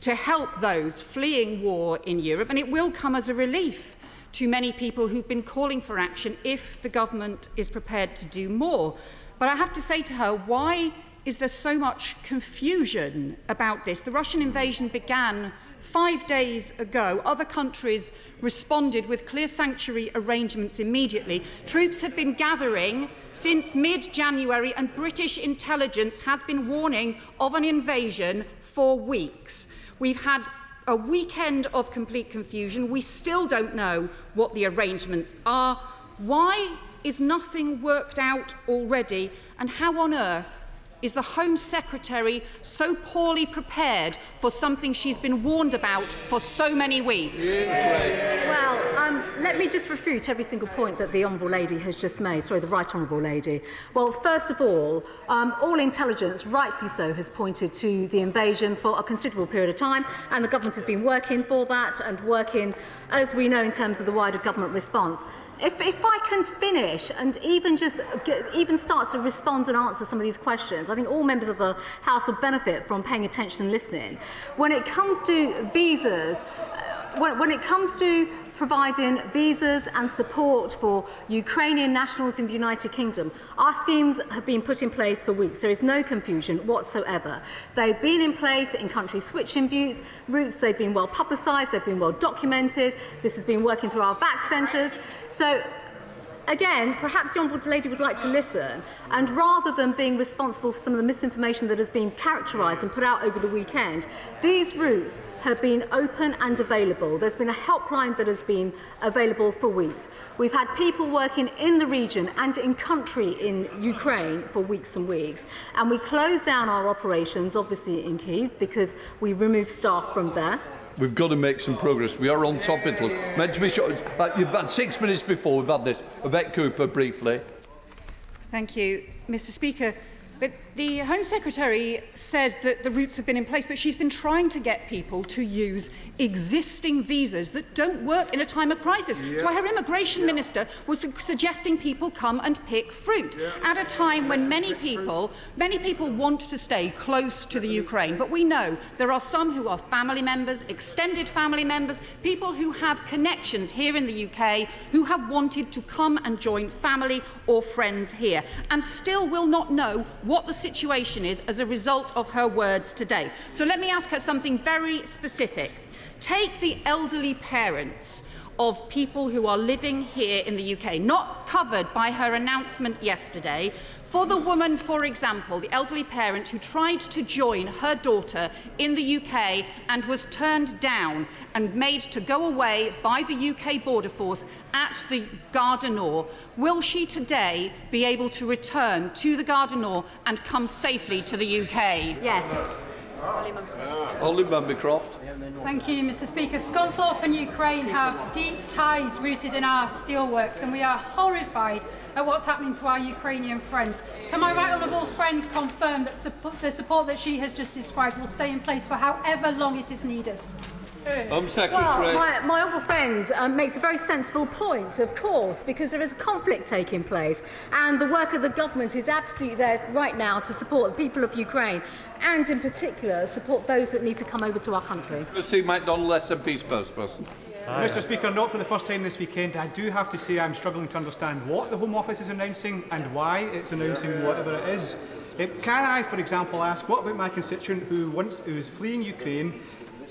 to help those fleeing war in Europe, and it will come as a relief to many people who've been calling for action if the government is prepared to do more. But I have to say to her, why is there so much confusion about this? The Russian invasion began 5 days ago. Other countries responded with clear sanctuary arrangements immediately. Troops have been gathering since mid-January, and British intelligence has been warning of an invasion for weeks. We've had a weekend of complete confusion. We still don't know what the arrangements are. Why is nothing worked out already? And how on earth is the Home Secretary so poorly prepared for something she's been warned about for so many weeks? Well, let me just refute every single point that the Honourable Lady has just made. Sorry, the Right Honourable Lady. Well, first of all intelligence, rightly so, has pointed to the invasion for a considerable period of time, and the government has been working for that and working, as we know, in terms of the wider government response. If I can finish and even start to respond and answer some of these questions, I think all members of the House will benefit from paying attention and listening. When it comes to visas, when it comes to providing visas and support for Ukrainian nationals in the United Kingdom, our schemes have been put in place for weeks. There is no confusion whatsoever. They've been in place in country switching routes. They've been well publicised. They've been well documented. This has been working through our VAC centres. So, again, perhaps the Honourable Lady would like to listen, and rather than being responsible for some of the misinformation that has been characterised and put out over the weekend, these routes have been open and available. There's been a helpline that has been available for weeks. We've had people working in the region and in country in Ukraine for weeks and weeks, and we closed down our operations, obviously in Kyiv, because we removed staff from there. We've got to make some progress. We are on top of it. Meant to be short. You've had 6 minutes before we've had this. Yvette Cooper, briefly. Thank you, Mr. Speaker. But the Home Secretary said that the routes have been in place, but she's been trying to get people to use existing visas that don't work in a time of crisis. Yeah. So her immigration minister was suggesting people come and pick fruit at a time when many people want to stay close to the Ukraine. But we know there are some who are family members, extended family members, people who have connections here in the UK who have wanted to come and join family or friends here and still will not know what the situation is as a result of her words today. So let me ask her something very specific. Take the elderly parents of people who are living here in the UK, not covered by her announcement yesterday. For the woman, for example, the elderly parent who tried to join her daughter in the UK and was turned down and made to go away by the UK Border Force at the Gare du Nord, will she today be able to return to the Gare du Nord and come safely to the UK? Yes. Holly Mumbycroft. Thank you, Mr. Speaker. Scunthorpe and Ukraine have deep ties rooted in our steelworks, and we are horrified at what's happening to our Ukrainian friends. Can my right honourable friend confirm that the support that she has just described will stay in place for however long it is needed? Secretary. Well, my honourable friend makes a very sensible point, of course, because there is a conflict taking place, and the work of the government is absolutely there right now to support the people of Ukraine, and in particular support those that need to come over to our country. Steve MacDonald, SNP spokesperson. Mr. Speaker, not for the first time this weekend, I do have to say I'm struggling to understand what the Home Office is announcing and why it's announcing whatever it is. Can I, for example, ask, what about my constituent who is fleeing Ukraine?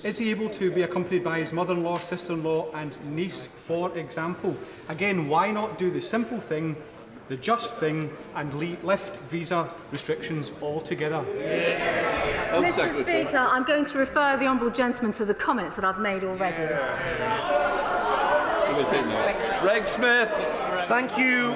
Is he able to be accompanied by his mother-in-law, sister-in-law and niece, for example? Again, why not do the simple thing, the just thing, and lift visa restrictions altogether? Mr. Speaker, I'm going to refer the honourable gentleman to the comments that I've made already. Greg Smith. Thank you,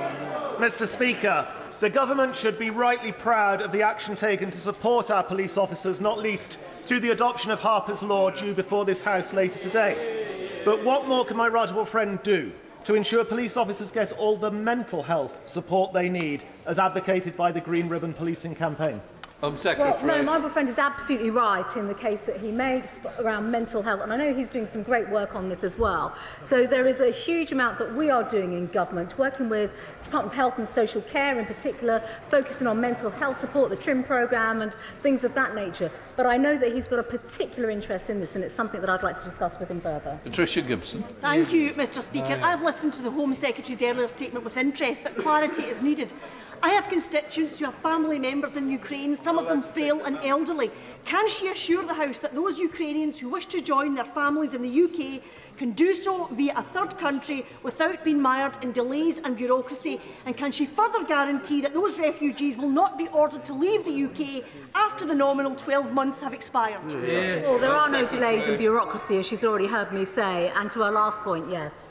Mr. Speaker. The government should be rightly proud of the action taken to support our police officers, not least through the adoption of Harper's Law due before this House later today. But what more can my right honourable friend do to ensure police officers get all the mental health support they need, as advocated by the Green Ribbon Policing campaign? Home Secretary. Well, no, my friend is absolutely right in the case that he makes around mental health, and I know he's doing some great work on this as well. So there is a huge amount that we are doing in government, working with Department of Health and Social Care in particular, focusing on mental health support, the TRIM programme and things of that nature. But I know that he's got a particular interest in this, and it's something that I'd like to discuss with him further. Patricia Gibson. Thank you, Mr Speaker. I've listened to the Home Secretary's earlier statement with interest, but clarity is needed. I have constituents who have family members in Ukraine, some of them frail and elderly. Can she assure the House that those Ukrainians who wish to join their families in the UK can do so via a third country without being mired in delays and bureaucracy? And can she further guarantee that those refugees will not be ordered to leave the UK after the nominal 12 months have expired? Yeah. Well, there are no delays and bureaucracy, as she's already heard me say. And to her last point, yes.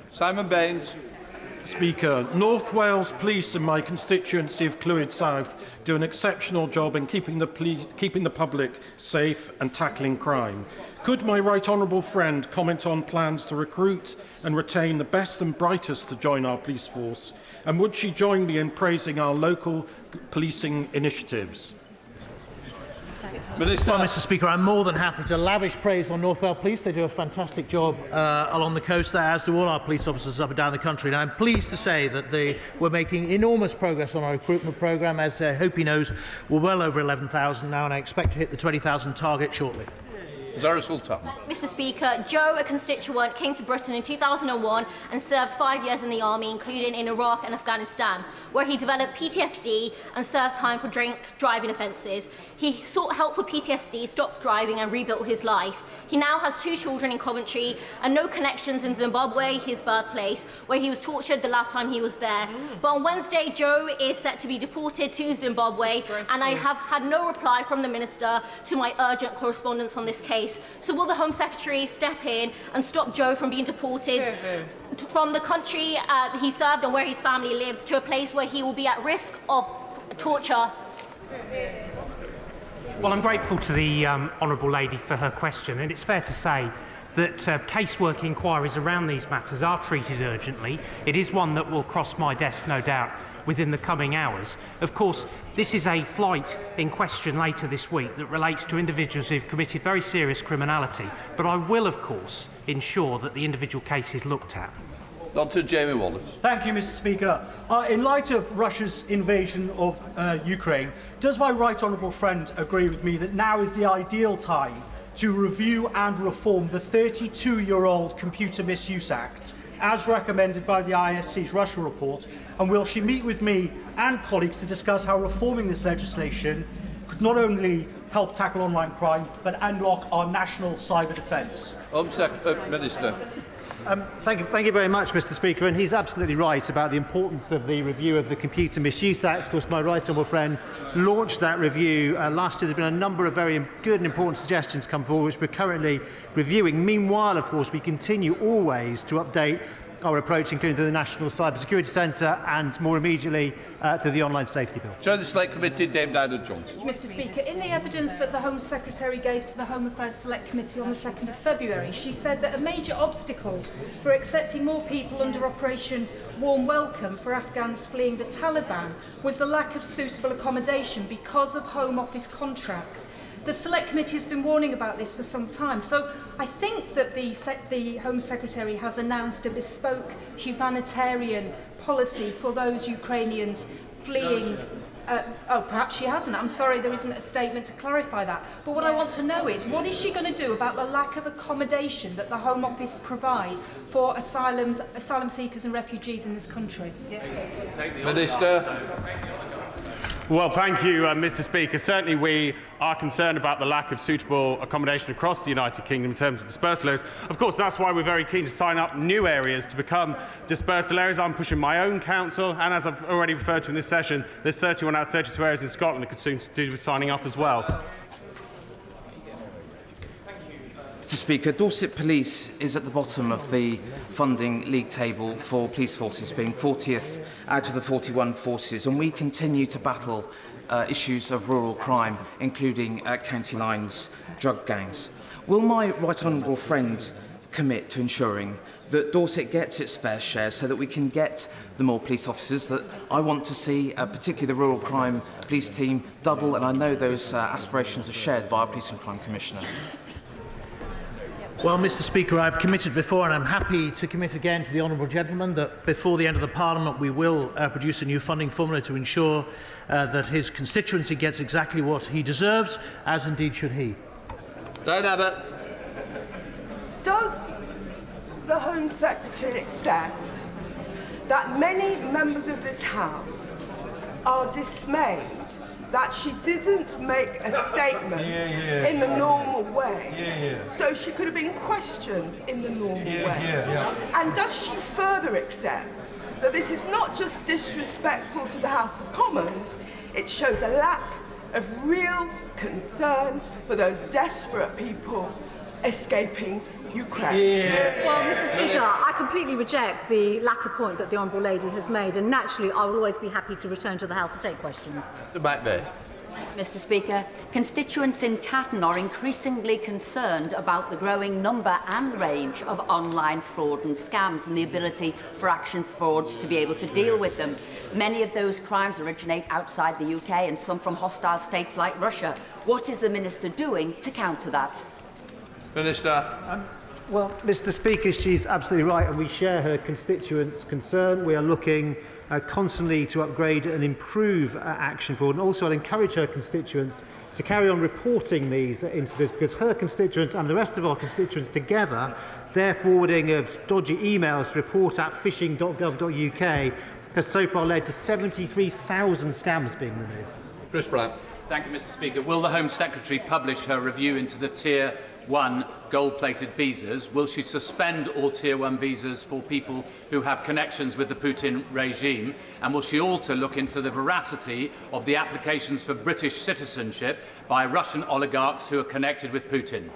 Simon Baines. Speaker, North Wales Police in my constituency of Clwyd South do an exceptional job in keeping the public safe and tackling crime. Could my right honourable friend comment on plans to recruit and retain the best and brightest to join our police force? And would she join me in praising our local policing initiatives? Minister. Well, Mr Speaker, I'm more than happy to lavish praise on North Wales Police. They do a fantastic job along the coast there, as do all our police officers up and down the country. And I'm pleased to say that we're making enormous progress on our recruitment programme. As I hope he knows, we're well over 11,000 now, and I expect to hit the 20,000 target shortly. Zara Sultan. Mr Speaker, Joe, a constituent, came to Britain in 2001 and served 5 years in the army, including in Iraq and Afghanistan, where he developed PTSD and served time for drink driving offences. He sought help for PTSD, stopped driving and rebuilt his life. He now has 2 children in Coventry and no connections in Zimbabwe, his birthplace, where he was tortured the last time he was there. But on Wednesday, Joe is set to be deported to Zimbabwe, and I have had no reply from the Minister to my urgent correspondence on this case. So will the Home Secretary step in and stop Joe from being deported from the country he served and where his family lives to a place where he will be at risk of torture? Well, I'm grateful to the honourable lady for her question, and it's fair to say that casework inquiries around these matters are treated urgently. It is one that will cross my desk, no doubt, within the coming hours. Of course, this is a flight in question later this week that relates to individuals who have committed very serious criminality, but I will, of course, ensure that the individual case is looked at. Dr. Jamie Wallace. Thank you, Mr Speaker. In light of Russia's invasion of Ukraine, does my right honourable friend agree with me that now is the ideal time to review and reform the 32-year-old Computer Misuse Act, as recommended by the ISC's Russia report? And will she meet with me and colleagues to discuss how reforming this legislation could not only help tackle online crime, but unlock our national cyber defence? Minister. Thank you very much, Mr Speaker, and he's absolutely right about the importance of the review of the Computer Misuse Act. Of course, my right honourable friend launched that review last year. There have been a number of very good and important suggestions come forward, which we're currently reviewing. Meanwhile, of course, we continue always to update our approach, including to the National Cyber Security Centre and, more immediately, to the Online Safety Bill. Chair of the Select Committee, Dame Diana Johnson. Mr Speaker, in the evidence that the Home Secretary gave to the Home Affairs Select Committee on the 2nd of February, she said that a major obstacle for accepting more people under Operation Warm Welcome for Afghans fleeing the Taliban was the lack of suitable accommodation because of Home Office contracts. The Select Committee has been warning about this for some time, so I think that the Home Secretary has announced a bespoke humanitarian policy for those Ukrainians fleeing. Oh, perhaps she hasn't. I'm sorry, there isn't a statement to clarify that. But what I want to know is, what is she going to do about the lack of accommodation that the Home Office provide for asylum seekers and refugees in this country? Minister. Well, thank you, Mr Speaker. Certainly we are concerned about the lack of suitable accommodation across the United Kingdom in terms of dispersal areas. Of course, that's why we're very keen to sign up new areas to become dispersal areas. I'm pushing my own council, and as I've already referred to in this session, there's 31 out of 32 areas in Scotland that could soon do with signing up as well. Mr Speaker, Dorset Police is at the bottom of the funding league table for police forces, being 40th out of the 41 forces, and we continue to battle issues of rural crime, including county lines drug gangs. Will my right honourable friend commit to ensuring that Dorset gets its fair share so that we can get the more police officers that I want to see, particularly the Rural Crime Police team, double, and I know those aspirations are shared by our Police and Crime Commissioner. Well, Mr Speaker, I've committed before, and I'm happy to commit again to the honourable gentleman, that before the end of the Parliament we will produce a new funding formula to ensure that his constituency gets exactly what he deserves, as indeed should he. Don't have it. Does the Home Secretary accept that many members of this House are dismayed that she didn't make a statement in the normal way, so she could have been questioned in the normal way? And does she further accept that this is not just disrespectful to the House of Commons, it shows a lack of real concern for those desperate people escaping Ukraine? Well, Mr Speaker, I completely reject the latter point that the Honourable Lady has made, and naturally I will always be happy to return to the House to take questions. Back there. Mr Speaker, constituents in Tatton are increasingly concerned about the growing number and range of online fraud and scams and the ability for Action Fraud to be able to deal with them. Many of those crimes originate outside the UK and some from hostile states like Russia. What is the Minister doing to counter that? Minister. Well, Mr Speaker, she's absolutely right, and we share her constituents' concern. We are looking constantly to upgrade and improve Action Fraud, and also I'd encourage her constituents to carry on reporting these incidents, because her constituents and the rest of our constituents together, their forwarding of dodgy emails to report@phishing.gov.uk has so far led to 73,000 scams being removed. Chris Brown. Thank you, Mr Speaker. Will the Home Secretary publish her review into the Tier 1 gold-plated visas? Will she suspend all Tier 1 visas for people who have connections with the Putin regime? And will she also look into the veracity of the applications for British citizenship by Russian oligarchs who are connected with Putin?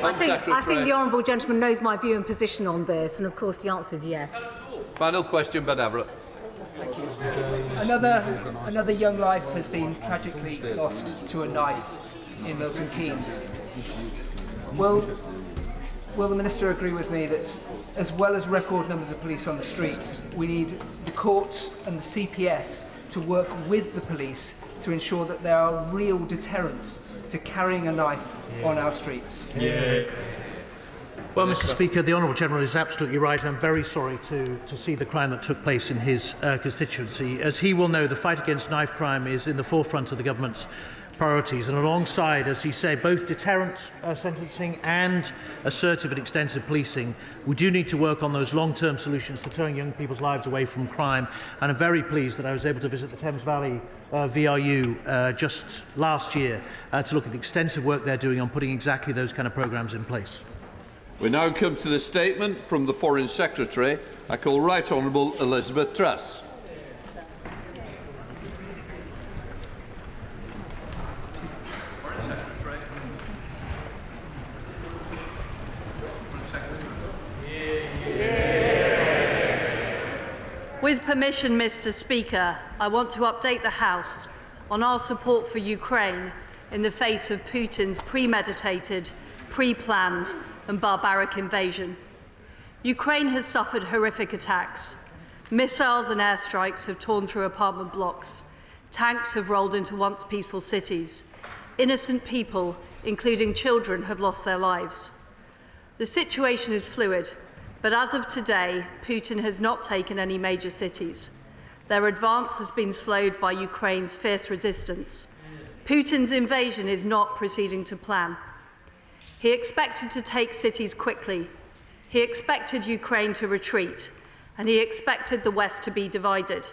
I think the honourable gentleman knows my view and position on this, and of course the answer is yes. Final question, Ben Everett. Thank you. Another young life has been tragically lost to a knife in Milton Keynes. Will the Minister agree with me that, as well as record numbers of police on the streets, we need the courts and the CPS to work with the police to ensure that there are real deterrents to carrying a knife on our streets? Well, Mr Speaker, the honourable gentleman is absolutely right. I'm very sorry to see the crime that took place in his constituency. As he will know, the fight against knife crime is in the forefront of the government's priorities, and alongside, as he said, both deterrent sentencing and assertive and extensive policing, we do need to work on those long-term solutions to turning young people's lives away from crime. And I'm very pleased that I was able to visit the Thames Valley VRU just last year to look at the extensive work they're doing on putting exactly those kind of programmes in place. We now come to the statement from the Foreign Secretary. I call Right Honourable Elizabeth Truss. With permission, Mr Speaker, I want to update the House on our support for Ukraine in the face of Putin's premeditated, pre-planned and barbaric invasion. Ukraine has suffered horrific attacks. Missiles and airstrikes have torn through apartment blocks. Tanks have rolled into once peaceful cities. Innocent people, including children, have lost their lives. The situation is fluid, but as of today, Putin has not taken any major cities. Their advance has been slowed by Ukraine's fierce resistance. Putin's invasion is not proceeding to plan. He expected to take cities quickly. He expected Ukraine to retreat, and he expected the West to be divided.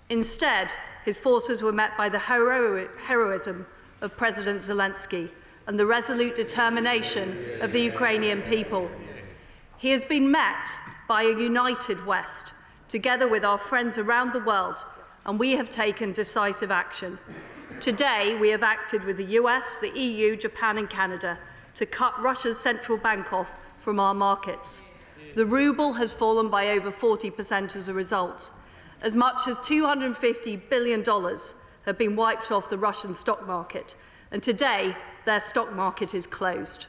Instead, his forces were met by the heroism of President Zelensky and the resolute determination of the Ukrainian people. He has been met by a united West, together with our friends around the world, and we have taken decisive action. Today, we have acted with the US, the EU, Japan and Canada to cut Russia's central bank off from our markets. The ruble has fallen by over 40% as a result. As much as $250 billion have been wiped off the Russian stock market, and today their stock market is closed.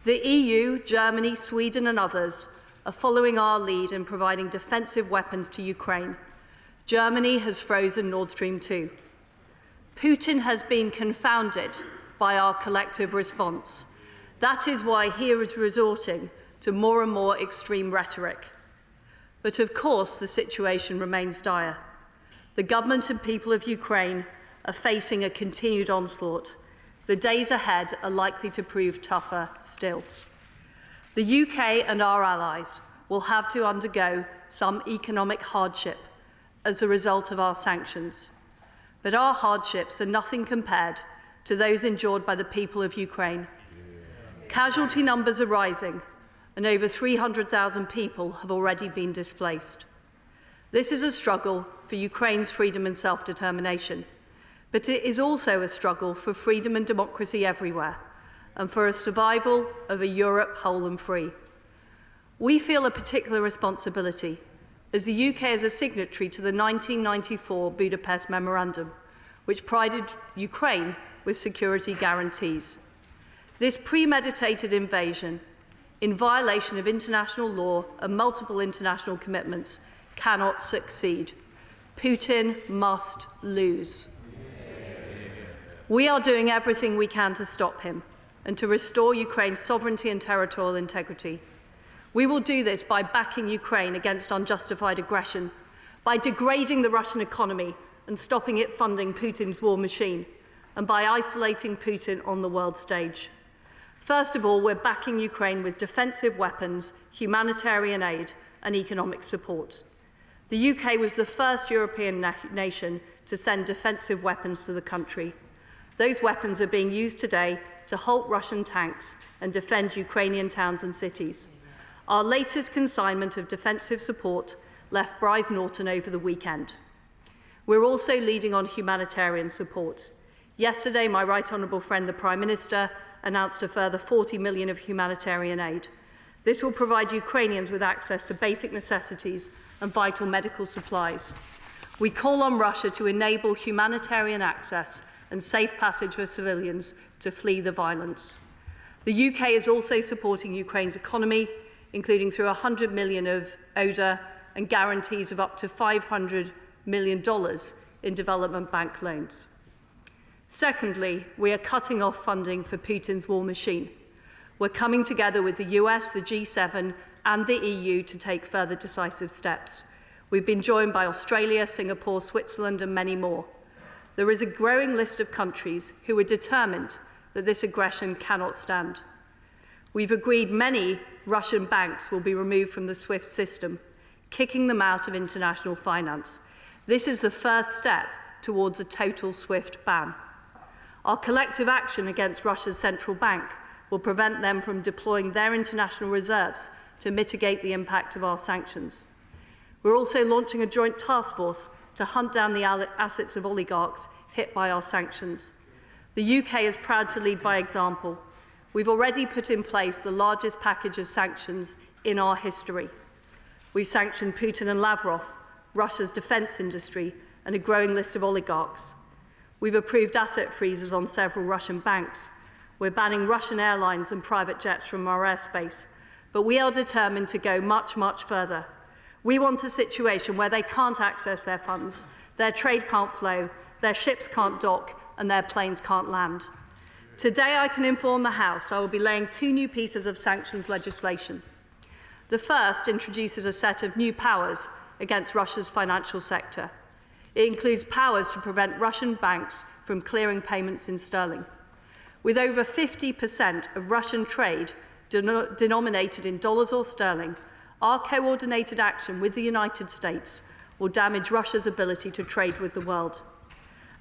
The EU, Germany, Sweden and others are following our lead in providing defensive weapons to Ukraine. Germany has frozen Nord Stream 2. Putin has been confounded by our collective response. That is why he is resorting to more and more extreme rhetoric. But of course, the situation remains dire. The government and people of Ukraine are facing a continued onslaught. The days ahead are likely to prove tougher still. The UK and our allies will have to undergo some economic hardship as a result of our sanctions. But our hardships are nothing compared to those endured by the people of Ukraine. Casualty numbers are rising, and over 300,000 people have already been displaced. This is a struggle for Ukraine's freedom and self-determination, but it is also a struggle for freedom and democracy everywhere, and for a survival of a Europe whole and free. We feel a particular responsibility, as the UK is a signatory to the 1994 Budapest Memorandum, which provided Ukraine with security guarantees. This premeditated invasion, in violation of international law and multiple international commitments, cannot succeed. Putin must lose. We are doing everything we can to stop him and to restore Ukraine's sovereignty and territorial integrity. We will do this by backing Ukraine against unjustified aggression, by degrading the Russian economy and stopping it funding Putin's war machine, and by isolating Putin on the world stage. First of all, we're backing Ukraine with defensive weapons, humanitarian aid and economic support. The UK was the first European nation to send defensive weapons to the country. Those weapons are being used today to halt Russian tanks and defend Ukrainian towns and cities. Our latest consignment of defensive support left Brize Norton over the weekend. We're also leading on humanitarian support. Yesterday, my right honourable friend, the Prime Minister, announced a further 40 million of humanitarian aid. This will provide Ukrainians with access to basic necessities and vital medical supplies. We call on Russia to enable humanitarian access and safe passage for civilians to flee the violence. The UK is also supporting Ukraine's economy, including through 100 million of ODA and guarantees of up to $500 million in development bank loans. Secondly, we are cutting off funding for Putin's war machine. We're coming together with the US, the G7 and the EU to take further decisive steps. We've been joined by Australia, Singapore, Switzerland and many more. There is a growing list of countries who are determined that this aggression cannot stand. We've agreed many Russian banks will be removed from the SWIFT system, kicking them out of international finance. This is the first step towards a total SWIFT ban. Our collective action against Russia's central bank will prevent them from deploying their international reserves to mitigate the impact of our sanctions. We're also launching a joint task force to hunt down the assets of oligarchs hit by our sanctions. The UK is proud to lead by example. We've already put in place the largest package of sanctions in our history. We've sanctioned Putin and Lavrov, Russia's defence industry, and a growing list of oligarchs. We've approved asset freezes on several Russian banks. We're banning Russian airlines and private jets from our airspace. But we are determined to go much, much further. We want a situation where they can't access their funds, their trade can't flow, their ships can't dock, and their planes can't land. Today, I can inform the House I will be laying 2 new pieces of sanctions legislation. The first introduces a set of new powers against Russia's financial sector. It includes powers to prevent Russian banks from clearing payments in sterling. With over 50% of Russian trade denominated in dollars or sterling, our coordinated action with the United States will damage Russia's ability to trade with the world.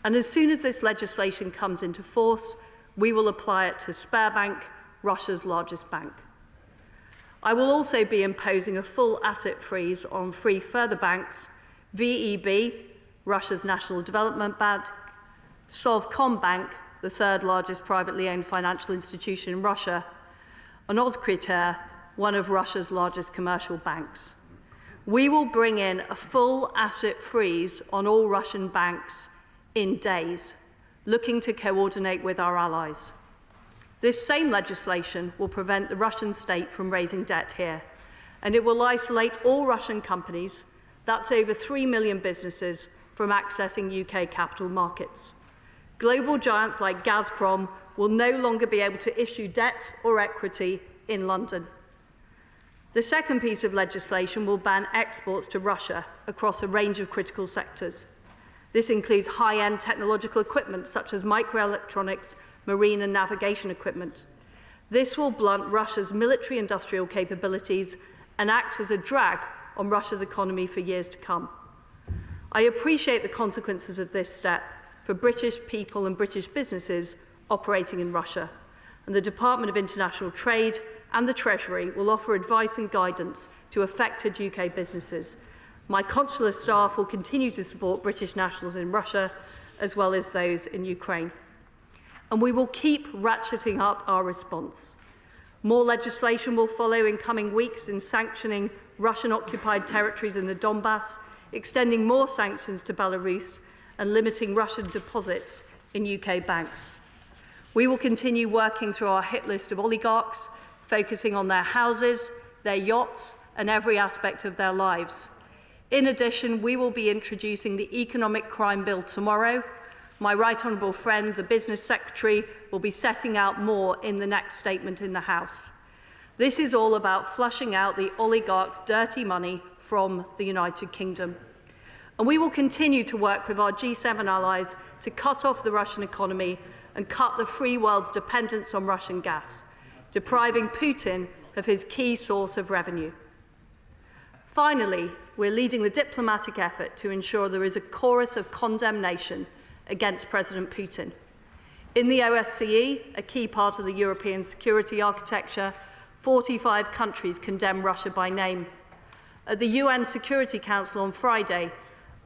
And as soon as this legislation comes into force, we will apply it to Sberbank, Russia's largest bank. I will also be imposing a full asset freeze on 3 further banks, VEB, Russia's National Development Bank, Sovcombank, the 3rd largest privately owned financial institution in Russia, and Ozkriter, one of Russia's largest commercial banks. We will bring in a full asset freeze on all Russian banks in days, looking to coordinate with our allies. This same legislation will prevent the Russian state from raising debt here, and it will isolate all Russian companies, that's over 3 million businesses, from accessing UK capital markets. Global giants like Gazprom will no longer be able to issue debt or equity in London. The second piece of legislation will ban exports to Russia across a range of critical sectors. This includes high-end technological equipment such as microelectronics, marine and navigation equipment. This will blunt Russia's military-industrial capabilities and act as a drag on Russia's economy for years to come. I appreciate the consequences of this step for British people and British businesses operating in Russia, and the Department of International Trade and the Treasury will offer advice and guidance to affected UK businesses. My consular staff will continue to support British nationals in Russia, as well as those in Ukraine. And we will keep ratcheting up our response. More legislation will follow in coming weeks in sanctioning Russian-occupied territories in the Donbass, extending more sanctions to Belarus, and limiting Russian deposits in UK banks. We will continue working through our hit list of oligarchs, focusing on their houses, their yachts, and every aspect of their lives. In addition, we will be introducing the Economic Crime Bill tomorrow. My right honourable friend, the Business Secretary, will be setting out more in the next statement in the House. This is all about flushing out the oligarchs' dirty money from the United Kingdom. And we will continue to work with our G7 allies to cut off the Russian economy and cut the free world's dependence on Russian gas, depriving Putin of his key source of revenue. Finally, we're leading the diplomatic effort to ensure there is a chorus of condemnation against President Putin. In the OSCE, a key part of the European security architecture, 45 countries condemn Russia by name. At the UN Security Council on Friday,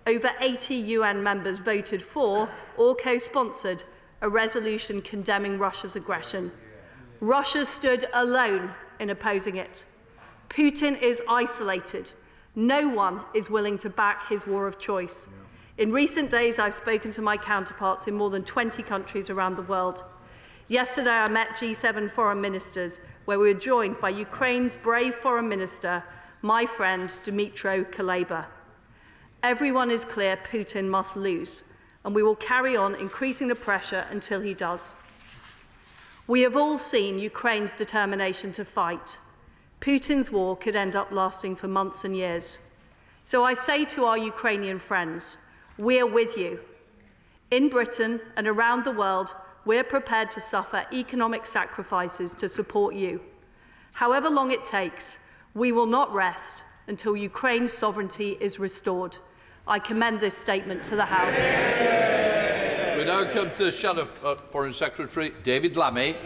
over 80 UN members voted for or co-sponsored a resolution condemning Russia's aggression. Russia stood alone in opposing it. Putin is isolated. No one is willing to back his war of choice. In recent days, I've spoken to my counterparts in more than 20 countries around the world. Yesterday, I met G7 foreign ministers, where we were joined by Ukraine's brave foreign minister, my friend Dmytro Kuleba. Everyone is clear Putin must lose, and we will carry on increasing the pressure until he does. We have all seen Ukraine's determination to fight. Putin's war could end up lasting for months and years. So I say to our Ukrainian friends, we are with you. In Britain and around the world, we're prepared to suffer economic sacrifices to support you. However long it takes, we will not rest until Ukraine's sovereignty is restored. I commend this statement to the House. We now come to the Shadow Foreign Secretary, David Lammy.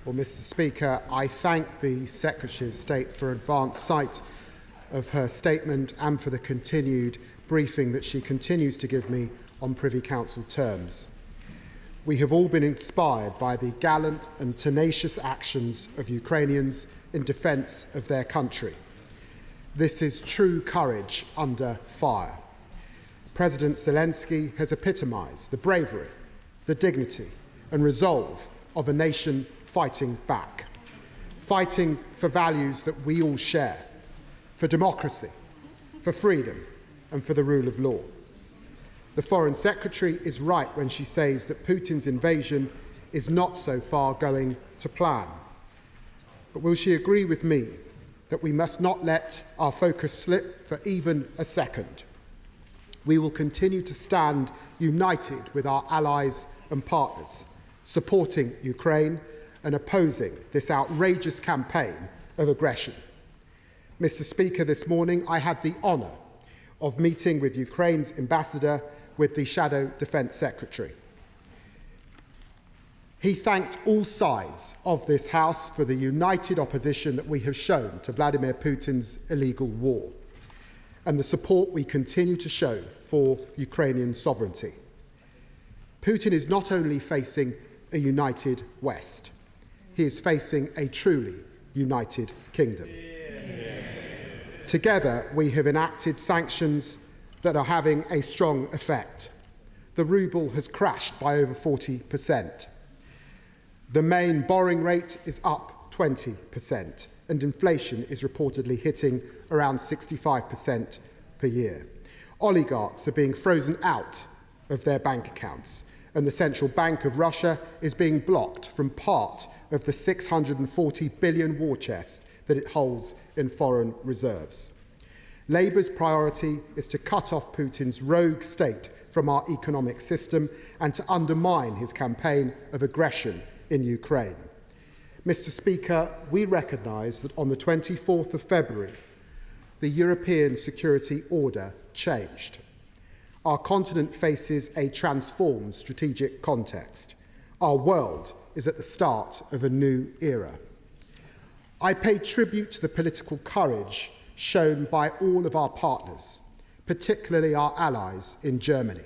Well, Mr. Speaker, I thank the Secretary of State for advance sight of her statement and for the continued briefing that she continues to give me on Privy Council terms. We have all been inspired by the gallant and tenacious actions of Ukrainians in defence of their country. This is true courage under fire. President Zelensky has epitomised the bravery, the dignity and resolve of a nation fighting back, fighting for values that we all share, for democracy, for freedom and for the rule of law. The Foreign Secretary is right when she says that Putin's invasion is not so far going to plan. But will she agree with me that we must not let our focus slip for even a second? We will continue to stand united with our allies and partners, supporting Ukraine and opposing this outrageous campaign of aggression. Mr. Speaker, this morning I had the honour of meeting with Ukraine's ambassador with the Shadow Defence Secretary. He thanked all sides of this House for the united opposition that we have shown to Vladimir Putin's illegal war and the support we continue to show for Ukrainian sovereignty. Putin is not only facing a united West, he is facing a truly united kingdom. Together, we have enacted sanctions that are having a strong effect. The ruble has crashed by over 40%. The main borrowing rate is up 20%, and inflation is reportedly hitting around 65% per year. Oligarchs are being frozen out of their bank accounts, and the Central Bank of Russia is being blocked from part of the 640 billion war chest that it holds in foreign reserves. Labour's priority is to cut off Putin's rogue state from our economic system and to undermine his campaign of aggression in Ukraine. Mr. Speaker, we recognise that on the 24th of February, the European security order changed. Our continent faces a transformed strategic context. Our world is at the start of a new era. I pay tribute to the political courage shown by all of our partners, particularly our allies in Germany,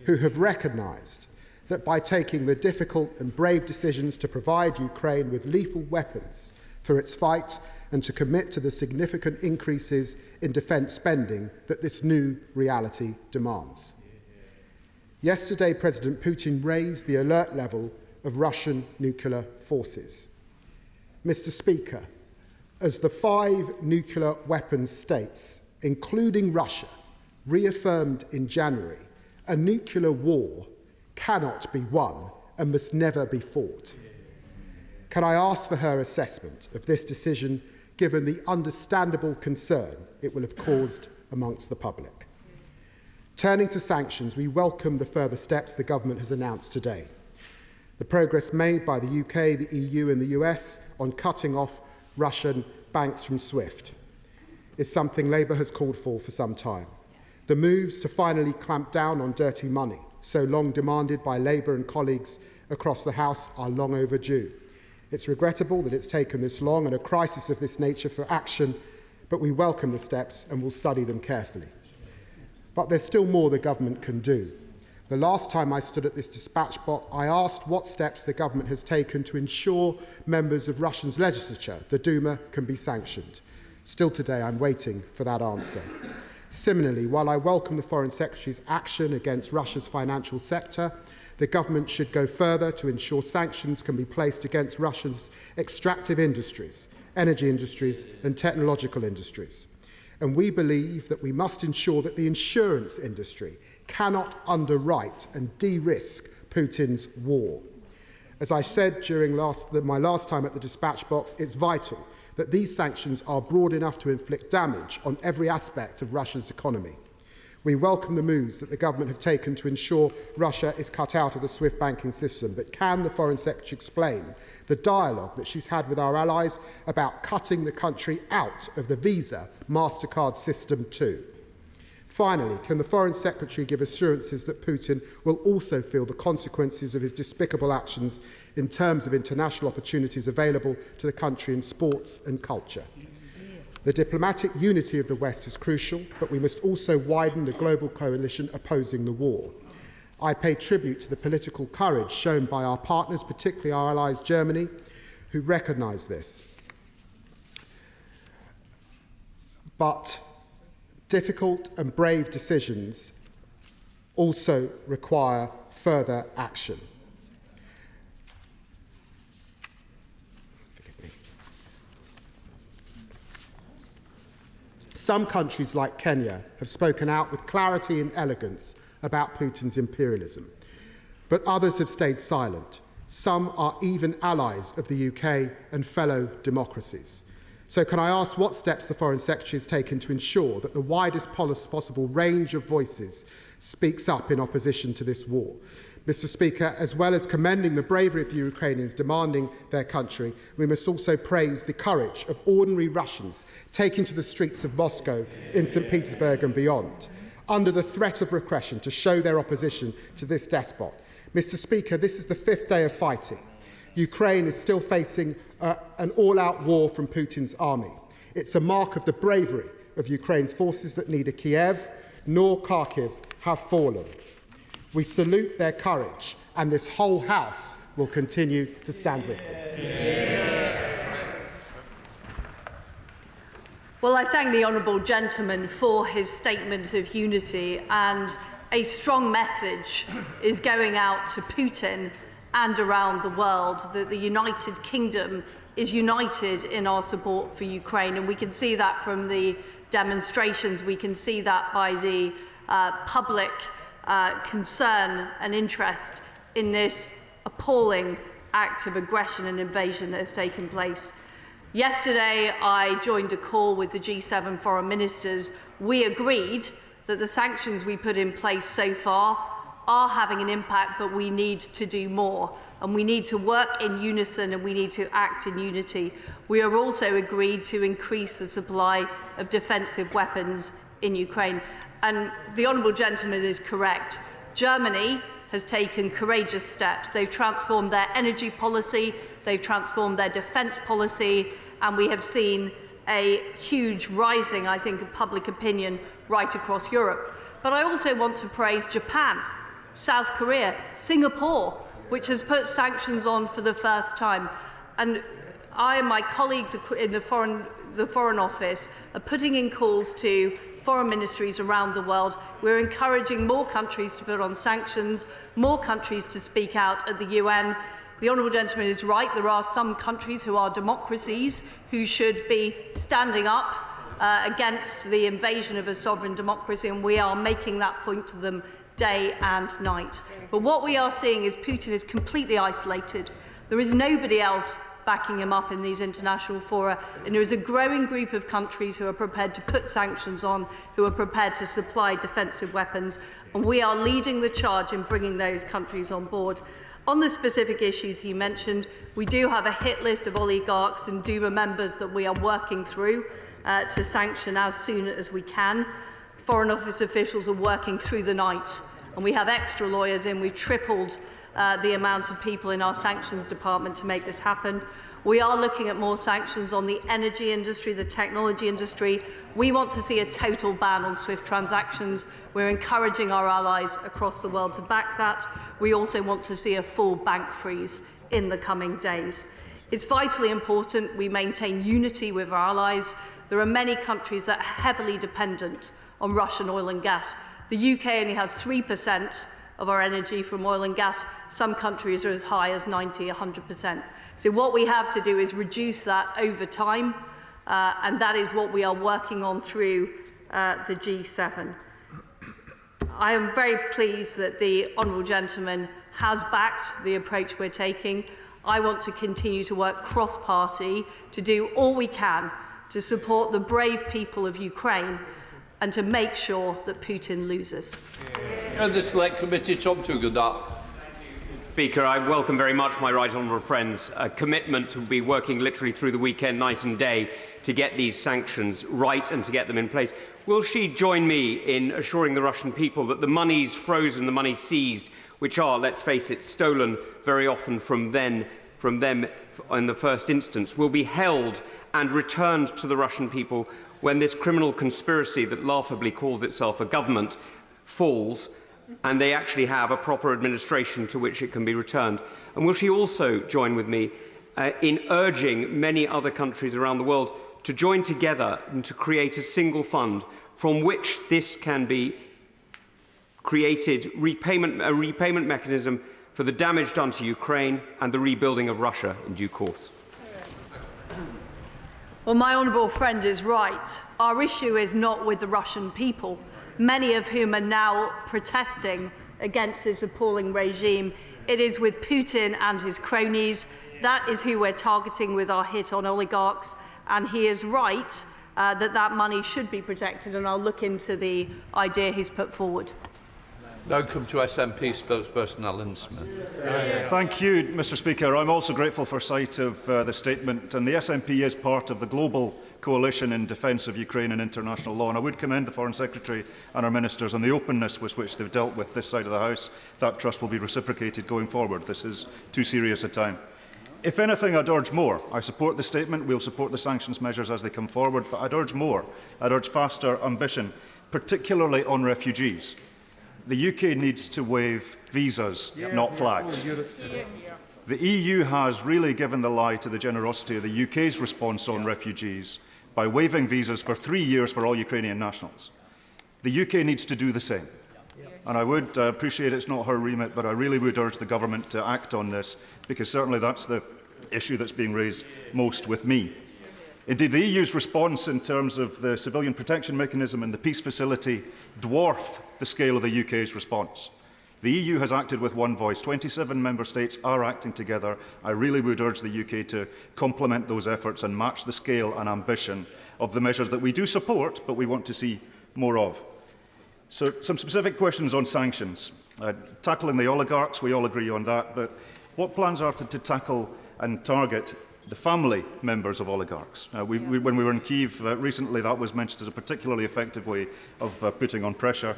who have recognised that by taking the difficult and brave decisions to provide Ukraine with lethal weapons for its fight and to commit to the significant increases in defence spending that this new reality demands. Yesterday, President Putin raised the alert level of Russian nuclear forces. Mr. Speaker, as the 5 nuclear weapons states, including Russia, reaffirmed in January, a nuclear war cannot be won and must never be fought. Can I ask for her assessment of this decision, given the understandable concern it will have caused amongst the public? Turning to sanctions, we welcome the further steps the government has announced today. The progress made by the UK, the EU and the US on cutting off Russian banks from SWIFT is something Labour has called for some time. The moves to finally clamp down on dirty money, so long demanded by Labour and colleagues across the House, are long overdue. It's regrettable that it's taken this long and a crisis of this nature for action, but we welcome the steps and will study them carefully. But there's still more the government can do. The last time I stood at this dispatch box, I asked what steps the government has taken to ensure members of Russia's legislature, the Duma, can be sanctioned. Still today, I'm waiting for that answer. Similarly, while I welcome the Foreign Secretary's action against Russia's financial sector, the government should go further to ensure sanctions can be placed against Russia's extractive industries, energy industries and technological industries. And we believe that we must ensure that the insurance industry cannot underwrite and de-risk Putin's war. As I said during my last time at the dispatch box, it's vital that these sanctions are broad enough to inflict damage on every aspect of Russia's economy. We welcome the moves that the government have taken to ensure Russia is cut out of the SWIFT banking system, but can the Foreign Secretary explain the dialogue that she's had with our allies about cutting the country out of the Visa MasterCard system too? Finally, can the Foreign Secretary give assurances that Putin will also feel the consequences of his despicable actions in terms of international opportunities available to the country in sports and culture? The diplomatic unity of the West is crucial, but we must also widen the global coalition opposing the war. I pay tribute to the political courage shown by our partners, particularly our allies Germany, who recognise this. But difficult and brave decisions also require further action. Some countries like Kenya have spoken out with clarity and elegance about Putin's imperialism, but others have stayed silent. Some are even allies of the UK and fellow democracies. So can I ask what steps the Foreign Secretary has taken to ensure that the widest possible range of voices speaks up in opposition to this war? Mr. Speaker, as well as commending the bravery of the Ukrainians demanding their country, we must also praise the courage of ordinary Russians taking to the streets of Moscow, in St. Petersburg and beyond, under the threat of repression to show their opposition to this despot. Mr. Speaker, this is the 5th day of fighting. Ukraine is still facing an all-out war from Putin's army. It's a mark of the bravery of Ukraine's forces that neither Kiev nor Kharkiv have fallen. We salute their courage, and this whole House will continue to stand with them. Well, I thank the honourable gentleman for his statement of unity, and a strong message is going out to Putin and around the world, that the United Kingdom is united in our support for Ukraine. And we can see that from the demonstrations. We can see that by the public concern and interest in this appalling act of aggression and invasion that has taken place. Yesterday, I joined a call with the G7 foreign ministers. We agreed that the sanctions we put in place so far are having an impact, but we need to do more. And we need to work in unison, and we need to act in unity. We have also agreed to increase the supply of defensive weapons in Ukraine. And the honourable gentleman is correct. Germany has taken courageous steps. They've transformed their energy policy, they've transformed their defence policy, and we have seen a huge rising, I think, of public opinion right across Europe. But I also want to praise Japan, South Korea, Singapore, which has put sanctions on for the first time. And I and my colleagues in the Foreign Office are putting in calls to foreign ministries around the world. We're encouraging more countries to put on sanctions, more countries to speak out at the UN. The honourable gentleman is right. There are some countries who are democracies who should be standing up against the invasion of a sovereign democracy, and we are making that point to them day and night. But what we are seeing is Putin is completely isolated. There is nobody else backing him up in these international fora, and there is a growing group of countries who are prepared to put sanctions on, who are prepared to supply defensive weapons, and we are leading the charge in bringing those countries on board. On the specific issues he mentioned, we do have a hit list of oligarchs and Duma members that we are working through to sanction as soon as we can. Foreign Office officials are working through the night, and we have extra lawyers in. We've tripled the amount of people in our sanctions department to make this happen. We are looking at more sanctions on the energy industry, the technology industry. We want to see a total ban on SWIFT transactions. We're encouraging our allies across the world to back that. We also want to see a full bank freeze in the coming days. It's vitally important we maintain unity with our allies. There are many countries that are heavily dependent on Russian oil and gas. The UK only has 3% of our energy from oil and gas. Some countries are as high as 90, 100%. So what we have to do is reduce that over time, and that is what we are working on through the G7. I am very pleased that the honourable gentleman has backed the approach we're taking. I want to continue to work cross-party to do all we can to support the brave people of Ukraine and to make sure that Putin loses. The Select Committee, Tom Tugendhat. Speaker, I welcome very much my right honourable friend's commitment to be working literally through the weekend, night and day, to get these sanctions right and to get them in place. Will she join me in assuring the Russian people that the monies frozen, the money seized, which are, let's face it, stolen very often from them in the first instance, will be held and returned to the Russian people when this criminal conspiracy that laughably calls itself a government falls and they actually have a proper administration to which it can be returned? And will she also join with me in urging many other countries around the world to join together and to create a single fund from which this can be created, a repayment mechanism for the damage done to Ukraine and the rebuilding of Russia in due course? Well, my honourable friend is right. Our issue is not with the Russian people, many of whom are now protesting against this appalling regime. It is with Putin and his cronies. That is who we're targeting with our hit on oligarchs, and he is right that money should be protected, and I'll look into the idea he's put forward. Now come to SNP spokesperson Alan Smith. Thank you, Mr Speaker. I'm also grateful for sight of the statement, and the SNP is part of the global coalition in defence of Ukraine and international law, and I would commend the Foreign Secretary and our ministers on the openness with which they've dealt with this side of the House. That trust will be reciprocated going forward. This is too serious a time. If anything, I'd urge more. I support the statement. We'll support the sanctions measures as they come forward, but I'd urge more. I'd urge faster ambition, particularly on refugees. The UK needs to waive visas, not flags. The EU has really given the lie to the generosity of the UK's response on refugees by waiving visas for 3 years for all Ukrainian nationals. The UK needs to do the same. And I would appreciate it's not her remit, but I really would urge the government to act on this, because certainly that's the issue that's being raised most with me. Indeed, the EU's response in terms of the civilian protection mechanism and the peace facility dwarf the scale of the UK's response. The EU has acted with one voice. 27 member states are acting together. I really would urge the UK to complement those efforts and match the scale and ambition of the measures that we do support, but we want to see more of. So, some specific questions on sanctions. Tackling the oligarchs, we all agree on that, but what plans are to tackle and target the family members of oligarchs? When we were in Kyiv recently, that was mentioned as a particularly effective way of putting on pressure.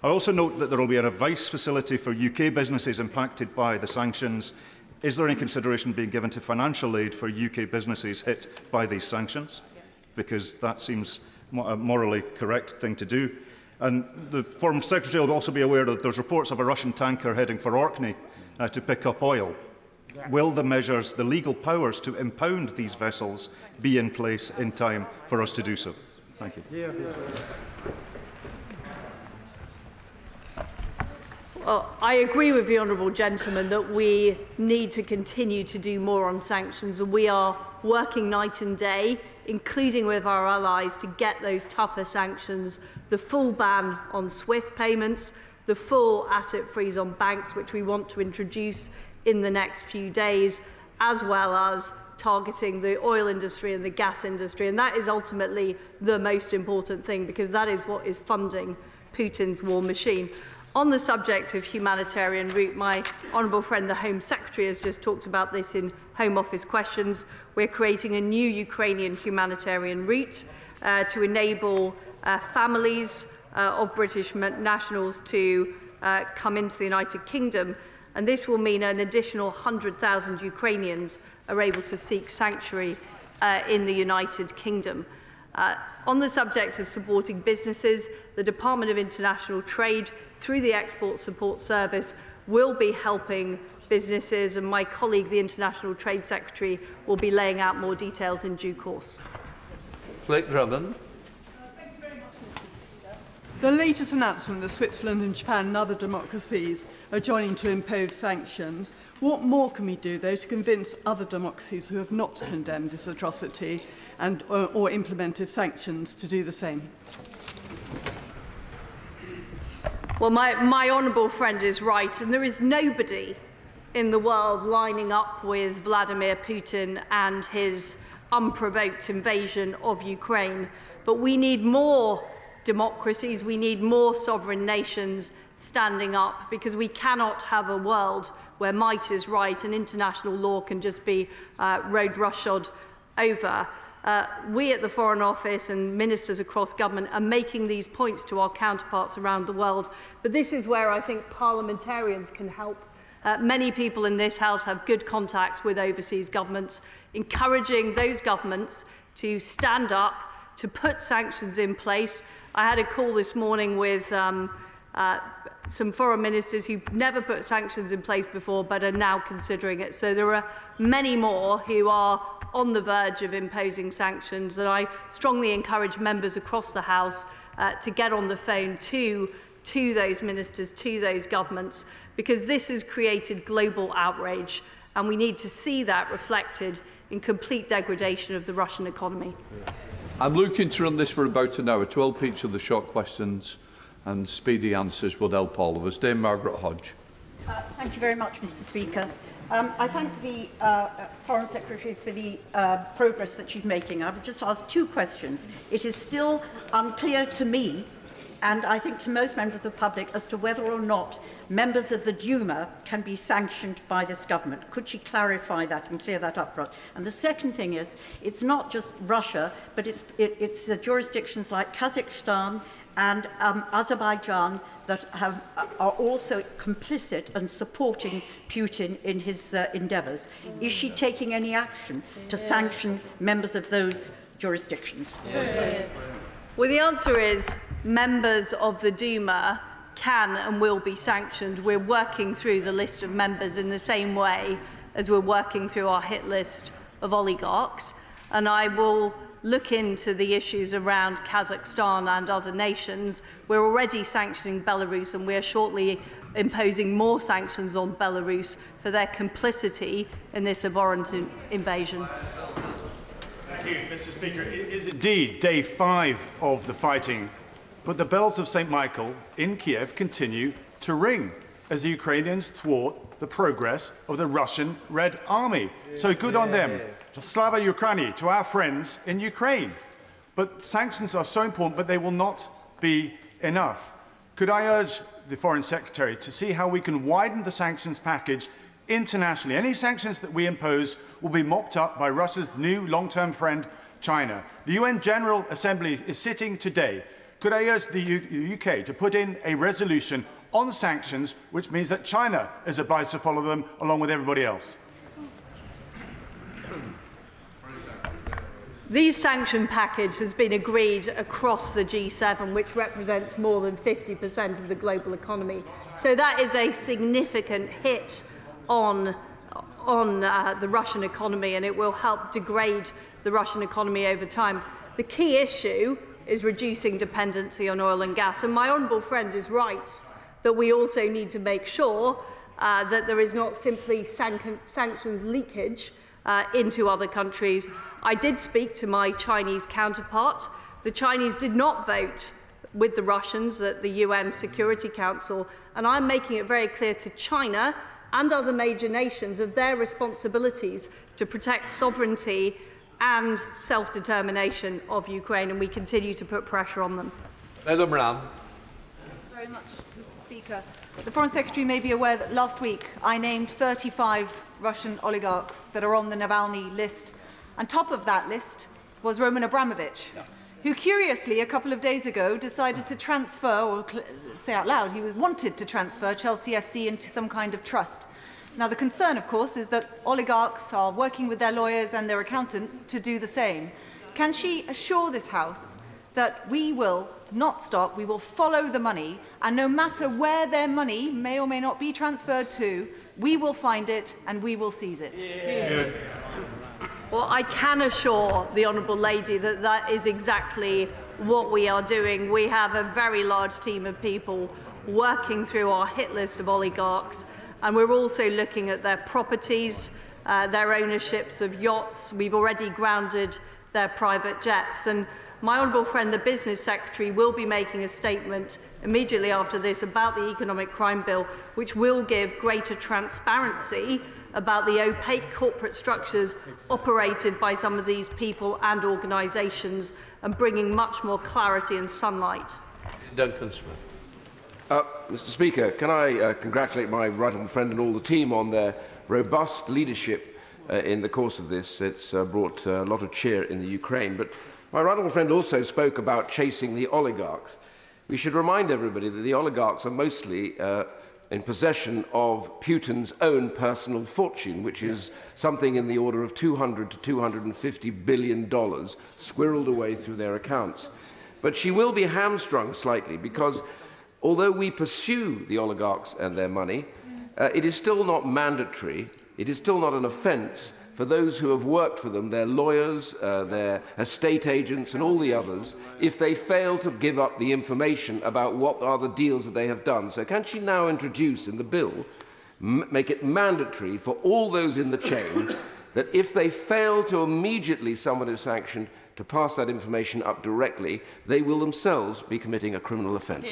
I also note that there will be an advice facility for UK businesses impacted by the sanctions. Is there any consideration being given to financial aid for UK businesses hit by these sanctions? Because that seems a morally correct thing to do. And the Foreign Secretary will also be aware that there's reports of a Russian tanker heading for Orkney to pick up oil. Will the measures, the legal powers to impound these vessels, be in place in time for us to do so? Thank you. Well, I agree with the honourable gentleman that we need to continue to do more on sanctions, and we are working night and day, including with our allies, to get those tougher sanctions, the full ban on SWIFT payments, the full asset freeze on banks, which we want to introduce in the next few days, as well as targeting the oil industry and the gas industry. And that is ultimately the most important thing, because that is what is funding Putin's war machine. On the subject of humanitarian route, my honourable friend, the Home Secretary, has just talked about this in Home Office questions. We're creating a new Ukrainian humanitarian route to enable families of British nationals to come into the United Kingdom. And this will mean an additional 100,000 Ukrainians are able to seek sanctuary in the United Kingdom. On the subject of supporting businesses, the Department of International Trade, through the Export Support Service, will be helping businesses, and my colleague, the International Trade Secretary, will be laying out more details in due course. Blake Drummond. The latest announcement that Switzerland and Japan and other democracies are joining to impose sanctions. What more can we do, though, to convince other democracies who have not condemned this atrocity and or implemented sanctions to do the same? Well, my honourable friend is right, and there is nobody in the world lining up with Vladimir Putin and his unprovoked invasion of Ukraine. But we need more democracies, we need more sovereign nations standing up, because we cannot have a world where might is right and international law can just be road roughshod over. We at the Foreign Office and ministers across government are making these points to our counterparts around the world, but this is where I think parliamentarians can help. Many people in this House have good contacts with overseas governments, encouraging those governments to stand up, to put sanctions in place. I had a call this morning with some foreign ministers who've never put sanctions in place before but are now considering it. So there are many more who are on the verge of imposing sanctions, and I strongly encourage members across the House to get on the phone to those ministers, to those governments, because this has created global outrage, and we need to see that reflected in complete degradation of the Russian economy. I'm looking to run this for about an hour. 12 each of the short questions and speedy answers would help all of us. Dame Margaret Hodge. Thank you very much, Mr. Speaker. I thank the Foreign Secretary for the progress that she's making. I would just ask two questions. It is still unclear to me, and I think to most members of the public, as to whether or not members of the Duma can be sanctioned by this government. Could she clarify that and clear that up for us? And the second thing is, it's not just Russia, but it's jurisdictions like Kazakhstan and Azerbaijan that are also complicit and supporting Putin in his endeavours. Is she taking any action to sanction members of those jurisdictions? Well, the answer is members of the Duma can and will be sanctioned. We're working through the list of members in the same way as we're working through our hit list of oligarchs. And I will look into the issues around Kazakhstan and other nations. We're already sanctioning Belarus, and we're shortly imposing more sanctions on Belarus for their complicity in this abhorrent invasion. Thank you, Mr. Speaker. It is indeed day 5 of the fighting, but the bells of St. Michael in Kiev continue to ring as the Ukrainians thwart the progress of the Russian Red Army. So good on them. Slava Ukraini to our friends in Ukraine. But sanctions are so important, but they will not be enough. Could I urge the Foreign Secretary to see how we can widen the sanctions package internationally? Any sanctions that we impose will be mopped up by Russia's new long-term friend, China. The UN General Assembly is sitting today. Could I urge the UK to put in a resolution on sanctions, which means that China is obliged to follow them along with everybody else? These sanction package has been agreed across the G7, which represents more than 50% of the global economy. So that is a significant hit on the Russian economy, and it will help degrade the Russian economy over time. The key issue is reducing dependency on oil and gas. And my honourable friend is right that we also need to make sure that there is not simply sanctions leakage into other countries. I did speak to my Chinese counterpart. The Chinese did not vote with the Russians at the UN Security Council, and I'm making it very clear to China and other major nations of their responsibilities to protect sovereignty and self-determination of Ukraine, and we continue to put pressure on them. Madam Ram. Thank you very much, Mr. Speaker. The Foreign Secretary may be aware that last week I named 35 Russian oligarchs that are on the Navalny list. On top of that list was Roman Abramovich, who curiously a couple of days ago decided to transfer, or say out loud, he wanted to transfer Chelsea FC into some kind of trust. Now the concern, of course, is that oligarchs are working with their lawyers and their accountants to do the same. Can she assure this House that we will not stop, we will follow the money, and no matter where their money may or may not be transferred to, we will find it and we will seize it? Yeah. Well, I can assure the Honourable Lady that that is exactly what we are doing. We have a very large team of people working through our hit list of oligarchs, and we're also looking at their properties, their ownerships of yachts. We've already grounded their private jets. And my honourable friend, the Business Secretary, will be making a statement immediately after this about the Economic Crime Bill, which will give greater transparency about the opaque corporate structures operated by some of these people and organisations, and bringing much more clarity and sunlight. Duncan Smith. Mr. Speaker, can I congratulate my right honourable friend and all the team on their robust leadership in the course of this. It's brought a lot of cheer in the Ukraine. But my right honourable friend also spoke about chasing the oligarchs. We should remind everybody that the oligarchs are mostly in possession of Putin's own personal fortune, which is something in the order of $200 to $250 billion squirreled away through their accounts. But she will be hamstrung slightly because although we pursue the oligarchs and their money, it is still not mandatory, it is still not an offence for those who have worked for them, their lawyers, their estate agents and all the others, if they fail to give up the information about what are the deals that they have done. So can she now introduce in the bill, make it mandatory for all those in the chain, that if they fail to immediately, someone is sanctioned, to pass that information up directly, they will themselves be committing a criminal offence?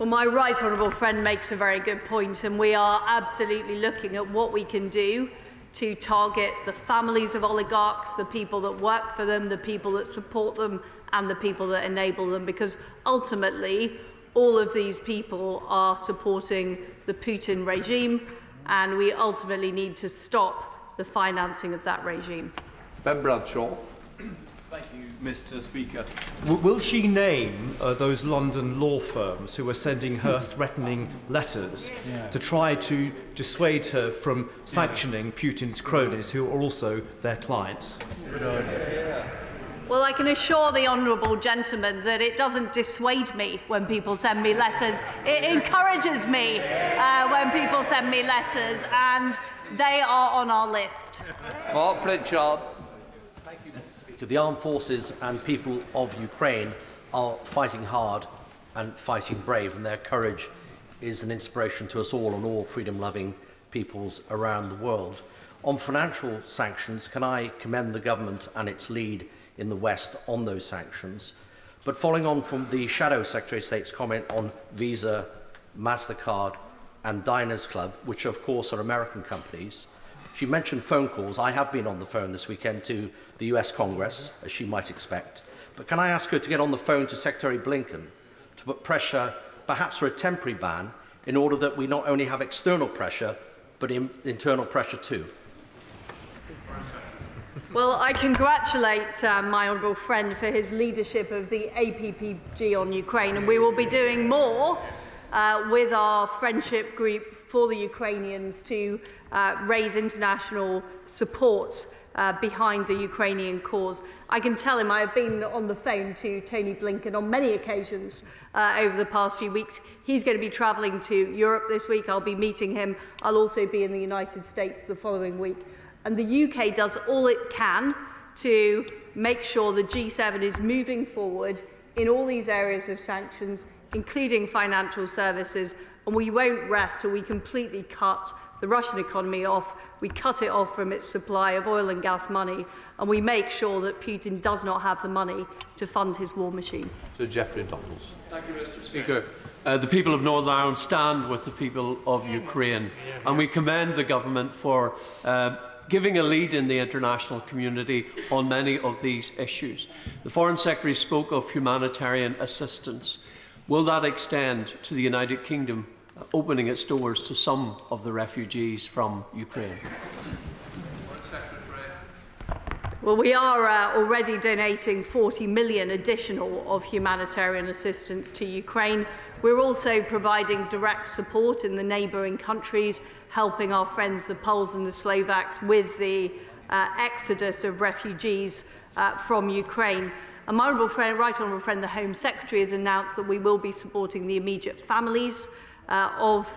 Well, my right honourable friend makes a very good point, and we are absolutely looking at what we can do to target the families of oligarchs, the people that work for them, the people that support them, and the people that enable them, because ultimately all of these people are supporting the Putin regime, and we ultimately need to stop the financing of that regime. Ben Bradshaw. Thank you, Mr. Speaker. Will she name those London law firms who are sending her threatening letters to try to dissuade her from sanctioning Putin's cronies, who are also their clients? Well, I can assure the honourable gentleman that it doesn't dissuade me when people send me letters. It encourages me when people send me letters, and they are on our list. Mark Pritchard. Thank you, Mr. Speaker. Speaker. The armed forces and people of Ukraine are fighting hard and fighting brave, and their courage is an inspiration to us all and all freedom-loving peoples around the world. On financial sanctions, can I commend the government and its lead in the West on those sanctions? But following on from the Shadow Secretary of State's comment on Visa, MasterCard and Diners Club, which of course are American companies, she mentioned phone calls. I have been on the phone this weekend to the US Congress, as she might expect. But can I ask her to get on the phone to Secretary Blinken to put pressure, perhaps for a temporary ban, in order that we not only have external pressure, but internal pressure too? Well, I congratulate my honourable friend for his leadership of the APPG on Ukraine, and we will be doing more with our friendship group for the Ukrainians to raise international support behind the Ukrainian cause. I can tell him I have been on the phone to Tony Blinken on many occasions over the past few weeks. He's going to be travelling to Europe this week. I'll be meeting him. I'll also be in the United States the following week. And the UK does all it can to make sure the G7 is moving forward in all these areas of sanctions, including financial services, and we won't rest till we completely cut the Russian economy off, we cut it off from its supply of oil and gas money, and we make sure that Putin does not have the money to fund his war machine. Sir Geoffrey Donalds. Thank you, Mr. Speaker. The people of Northern Ireland stand with the people of Ukraine, and we commend the government for giving a lead in the international community on many of these issues. The Foreign Secretary spoke of humanitarian assistance. Will that extend to the United Kingdom, opening its doors to some of the refugees from Ukraine? Well, we are already donating 40 million additional of humanitarian assistance to Ukraine. We're also providing direct support in the neighbouring countries, helping our friends, the Poles and the Slovaks, with the exodus of refugees from Ukraine. And my right honourable friend, the Home Secretary, has announced that we will be supporting the immediate families of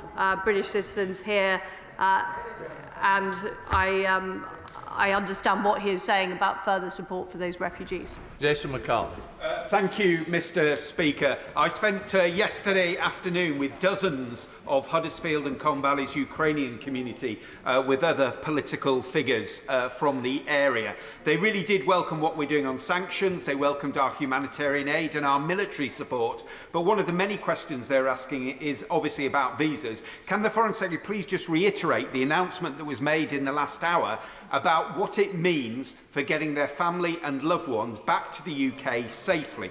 British citizens here, and I understand what he is saying about further support for those refugees. Jason McCarthy. Thank you, Mr. Speaker. I spent yesterday afternoon with dozens of Huddersfield and Colne Valley's Ukrainian community with other political figures from the area. They really did welcome what we're doing on sanctions. They welcomed our humanitarian aid and our military support. But one of the many questions they're asking is obviously about visas. Can the Foreign Secretary please just reiterate the announcement that was made in the last hour about what it means for getting their family and loved ones back to the UK safely?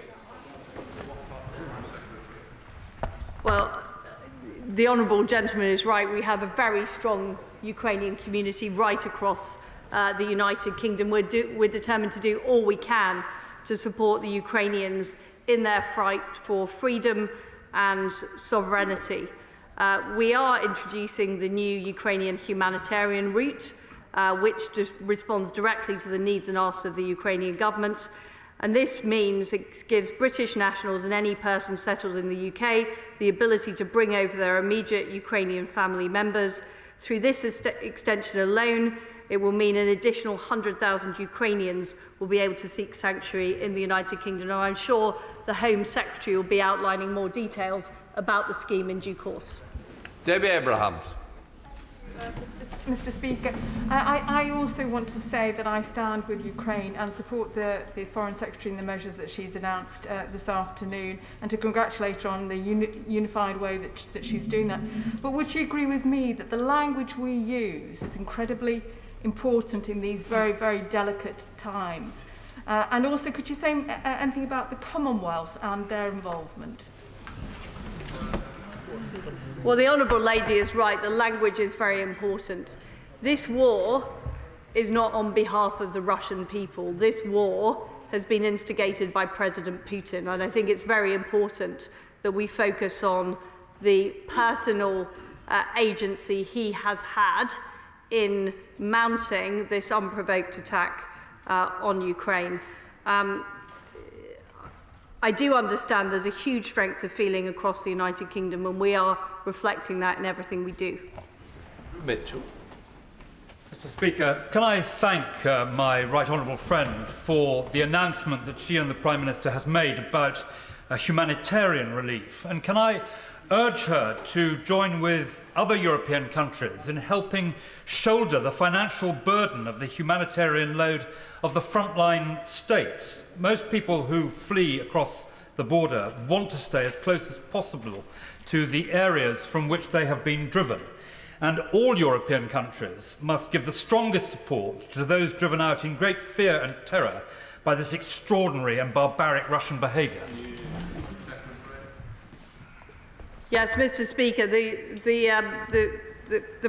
Well, the honourable gentleman is right. We have a very strong Ukrainian community right across the United Kingdom. We're determined to do all we can to support the Ukrainians in their fight for freedom and sovereignty. We are introducing the new Ukrainian humanitarian route, which just responds directly to the needs and asks of the Ukrainian government. And this means it gives British nationals and any person settled in the UK the ability to bring over their immediate Ukrainian family members. Through this extension alone, it will mean an additional 100,000 Ukrainians will be able to seek sanctuary in the United Kingdom. And I'm sure the Home Secretary will be outlining more details about the scheme in due course. Debbie Abrahams. Mr. Speaker, I also want to say that I stand with Ukraine and support the Foreign Secretary in the measures that she's announced this afternoon, and to congratulate her on the unified way that she's doing that. But would she agree with me that the language we use is incredibly important in these very, very delicate times? And also, could you say anything about the Commonwealth and their involvement? Well, the Honourable Lady is right. The language is very important. This war is not on behalf of the Russian people. This war has been instigated by President Putin, and I think it's very important that we focus on the personal agency he has had in mounting this unprovoked attack on Ukraine. I do understand there's a huge strength of feeling across the United Kingdom, and we are reflecting that in everything we do. Mitchell. Mr. Mr. Speaker, can I thank my right honourable friend for the announcement that she and the Prime Minister has made about humanitarian relief, and can I urge her to join with other European countries in helping shoulder the financial burden of the humanitarian load of the frontline states. Most people who flee across the border want to stay as close as possible to the areas from which they have been driven. And all European countries must give the strongest support to those driven out in great fear and terror by this extraordinary and barbaric Russian behaviour. Yes, Mr. Speaker, the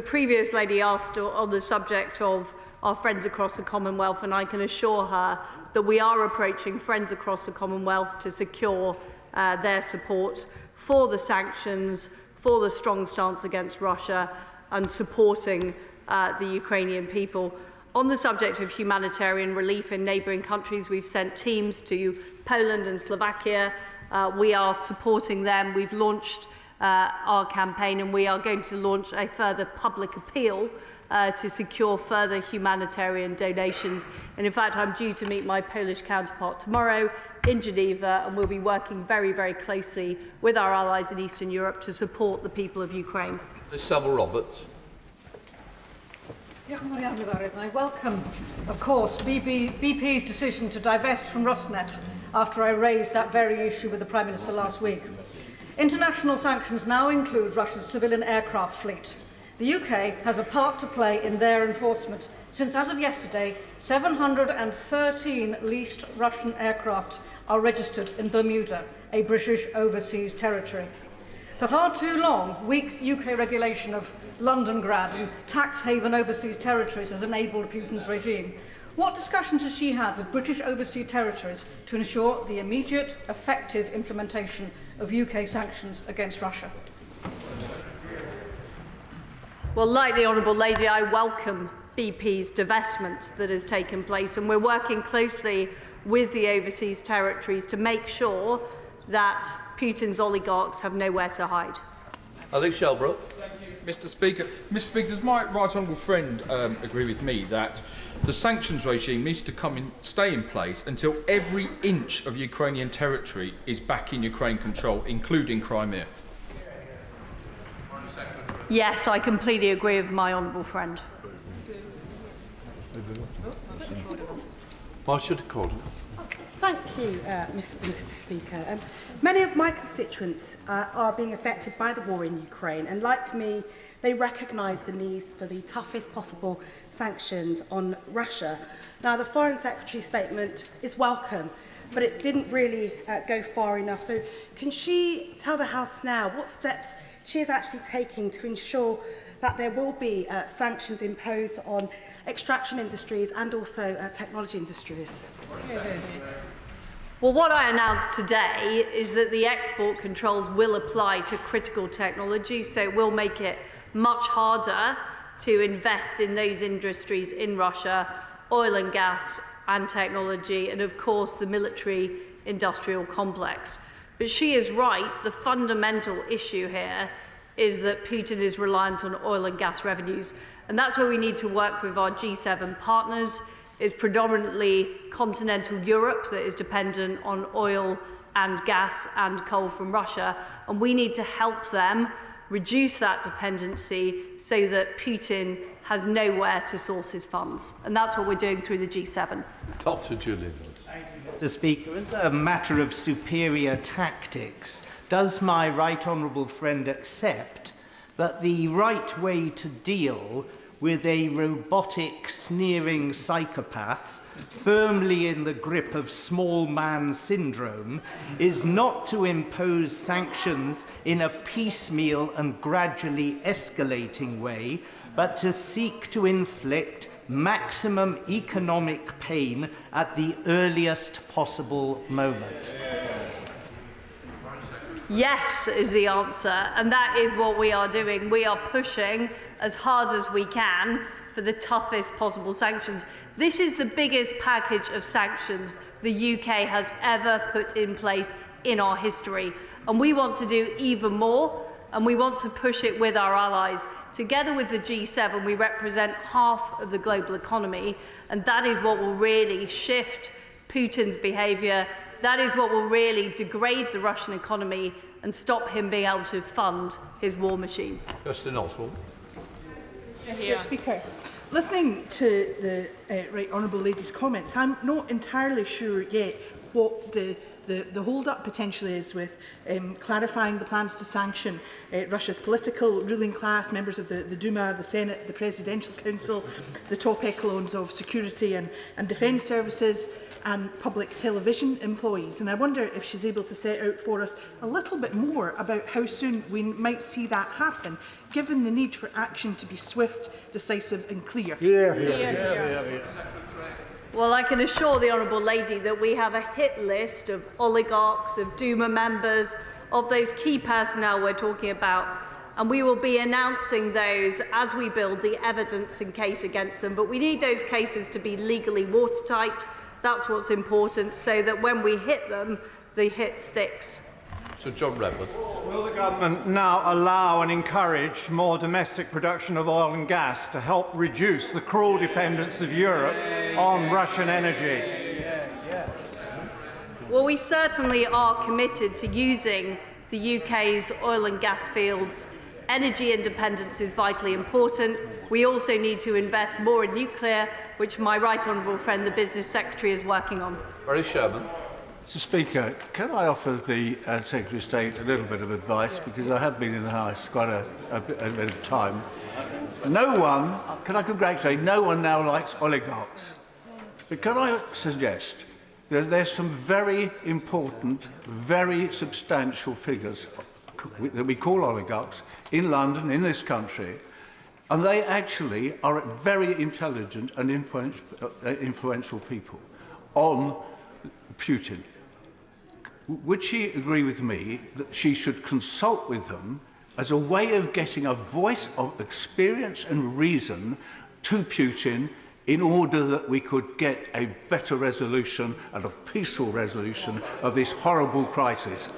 previous lady asked on the subject of our friends across the Commonwealth, and I can assure her that we are approaching friends across the Commonwealth to secure their support for the sanctions, for the strong stance against Russia, and supporting the Ukrainian people. On the subject of humanitarian relief in neighbouring countries, we've sent teams to Poland and Slovakia. We are supporting them. We've launched our campaign, and we are going to launch a further public appeal to secure further humanitarian donations. And in fact, I'm due to meet my Polish counterpart tomorrow in Geneva, and we'll be working very, very closely with our allies in Eastern Europe to support the people of Ukraine. Roberts. I welcome, of course, BP's decision to divest from Rosneft after I raised that very issue with the Prime Minister last week. International sanctions now include Russia's civilian aircraft fleet. The UK has a part to play in their enforcement, since as of yesterday, 713 leased Russian aircraft are registered in Bermuda, a British overseas territory. For far too long, weak UK regulation of London grab and tax haven overseas territories has enabled Putin's regime. What discussions has she had with British overseas territories to ensure the immediate, effective implementation of UK sanctions against Russia? Well, like the Honourable Lady, I welcome BP's divestment that has taken place, and we're working closely with the overseas territories to make sure that Putin's oligarchs have nowhere to hide. Alex Shelbrooke. Mr. Speaker, does my right honourable friend agree with me that the sanctions regime needs to stay in place until every inch of Ukrainian territory is back in Ukraine control, including Crimea? Yes, I completely agree with my honourable friend. Marcia Decorder. Thank you, Mr. Speaker. Many of my constituents are being affected by the war in Ukraine, and like me, they recognise the need for the toughest possible sanctions on Russia. Now, the Foreign Secretary's statement is welcome, but it didn't really go far enough. So can she tell the House now what steps she is actually taking to ensure that there will be sanctions imposed on extraction industries and also technology industries? Well, what I announced today is that the export controls will apply to critical technology, so it will make it much harder to invest in those industries in Russia, oil and gas and technology, and of course the military-industrial complex. But she is right, the fundamental issue here is that Putin is reliant on oil and gas revenues, and that's where we need to work with our G7 partners. It's predominantly continental Europe that is dependent on oil and gas and coal from Russia, and we need to help them reduce that dependency so that Putin has nowhere to source his funds. And that's what we're doing through the G7. Dr. Julian. Mr. Speaker, as a matter of superior tactics, does my right honourable friend accept that the right way to deal with a robotic, sneering psychopath firmly in the grip of small man syndrome is not to impose sanctions in a piecemeal and gradually escalating way, but to seek to inflict maximum economic pain at the earliest possible moment? Yes is the answer, and that is what we are doing. We are pushing as hard as we can for the toughest possible sanctions. This is the biggest package of sanctions the UK has ever put in place in our history, and we want to do even more, and we want to push it with our allies Together with the G7, we represent half of the global economy, and that is what will really shift Putin's behaviour. That is what will really degrade the Russian economy and stop him being able to fund his war machine. Justin Oswald. Mr. Speaker, listening to the Right Honourable Lady's comments, I'm not entirely sure yet what the hold-up potentially is with clarifying the plans to sanction Russia's political ruling class, members of the Duma, the Senate, the Presidential Council, the top echelons of security and defence services, and public television employees. And I wonder if she's able to set out for us a little bit more about how soon we might see that happen, given the need for action to be swift, decisive and clear. Well, I can assure the Honourable Lady that we have a hit list of oligarchs, of Duma members, of those key personnel we're talking about, and we will be announcing those as we build the evidence and case against them. But we need those cases to be legally watertight. That's what's important, so that when we hit them, the hit sticks. Sir John Redmond. Will the government now allow and encourage more domestic production of oil and gas to help reduce the cruel dependence of Europe on Russian energy? Well, we certainly are committed to using the UK's oil and gas fields. Energy independence is vitally important. We also need to invest more in nuclear, which my right honourable friend, the Business Secretary, is working on. Barry Sherman. Mr. Speaker, can I offer the Secretary of State a little bit of advice, because I have been in the House quite a bit of time. No one, can I congratulate, no one now likes oligarchs. But can I suggest that there's some very important, very substantial figures that we call oligarchs in London, in this country, and they actually are very intelligent and influential people on Putin. Would she agree with me that she should consult with them as a way of getting a voice of experience and reason to Putin in order that we could get a better resolution and a peaceful resolution of this horrible crisis?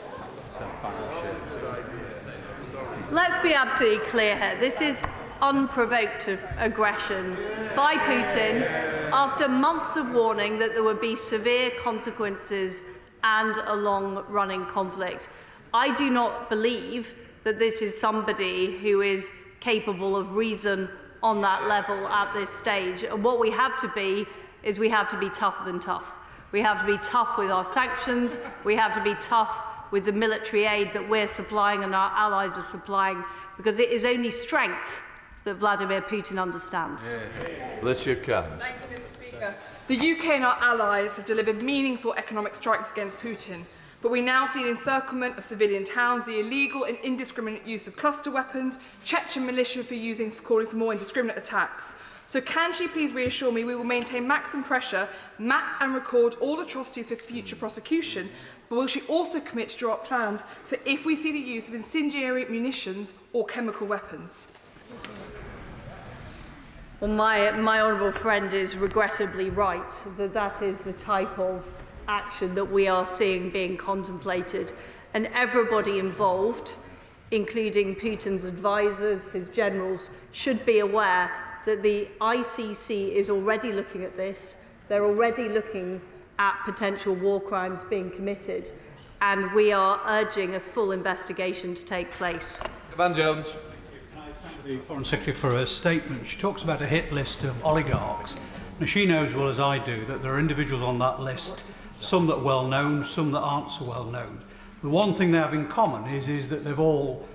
Let's be absolutely clear here. This is unprovoked aggression by Putin after months of warning that there would be severe consequences and a long-running conflict. I do not believe that this is somebody who is capable of reason on that level at this stage. And what we have to be is we have to be tougher than tough. We have to be tough with our sanctions. We have to be tough with the military aid that we're supplying and our allies are supplying, because it is only strength that Vladimir Putin understands. Alicia Cairns. Thank you, Mr. Speaker. The UK and our allies have delivered meaningful economic strikes against Putin, but we now see the encirclement of civilian towns, the illegal and indiscriminate use of cluster weapons, Chechen militia for calling for more indiscriminate attacks. So can she please reassure me we will maintain maximum pressure, map and record all atrocities for future prosecution, but will she also commit to draw up plans for if we see the use of incendiary munitions or chemical weapons? Well, my honourable friend is regrettably right that that is the type of action that we are seeing being contemplated. And everybody involved, including Putin's advisers, his generals, should be aware that the ICC is already looking at this. They're already looking at potential war crimes being committed. And we are urging a full investigation to take place. Van Jones. The Foreign Secretary for her statement. She talks about a hit list of oligarchs. Now, she knows as well as I do that there are individuals on that list, some that are well known, some that aren't so well known. The one thing they have in common is that they've all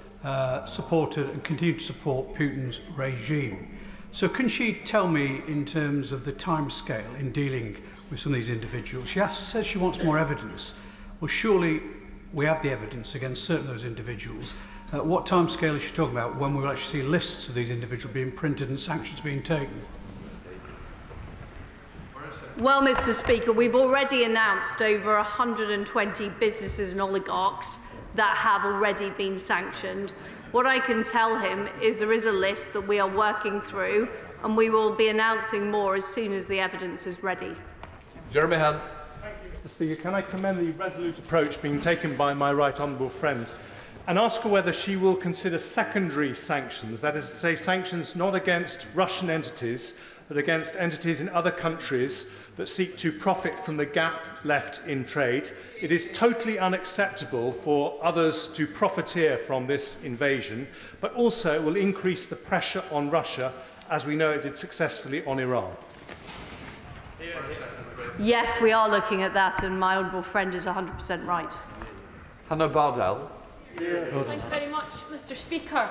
supported and continue to support Putin's regime. So can she tell me in terms of the timescale in dealing with some of these individuals? She says she wants more evidence. Well, surely we have the evidence against certain of those individuals. What timescale is she talking about when we will actually see lists of these individuals being printed and sanctions being taken? Well, Mr. Speaker, we've already announced over 120 businesses and oligarchs that have already been sanctioned. What I can tell him is there is a list that we are working through, and we will be announcing more as soon as the evidence is ready. Jeremy Hunt. Thank you, Mr. Speaker. Can I commend the resolute approach being taken by my right honourable friend? and ask her whether she will consider secondary sanctions, that is to say, sanctions not against Russian entities, but against entities in other countries that seek to profit from the gap left in trade. It is totally unacceptable for others to profiteer from this invasion, but also it will increase the pressure on Russia, as we know it did successfully on Iran. Yes, we are looking at that, and my honourable friend is 100% right. Hannah Bardell. Thank you very much, Mr. Speaker.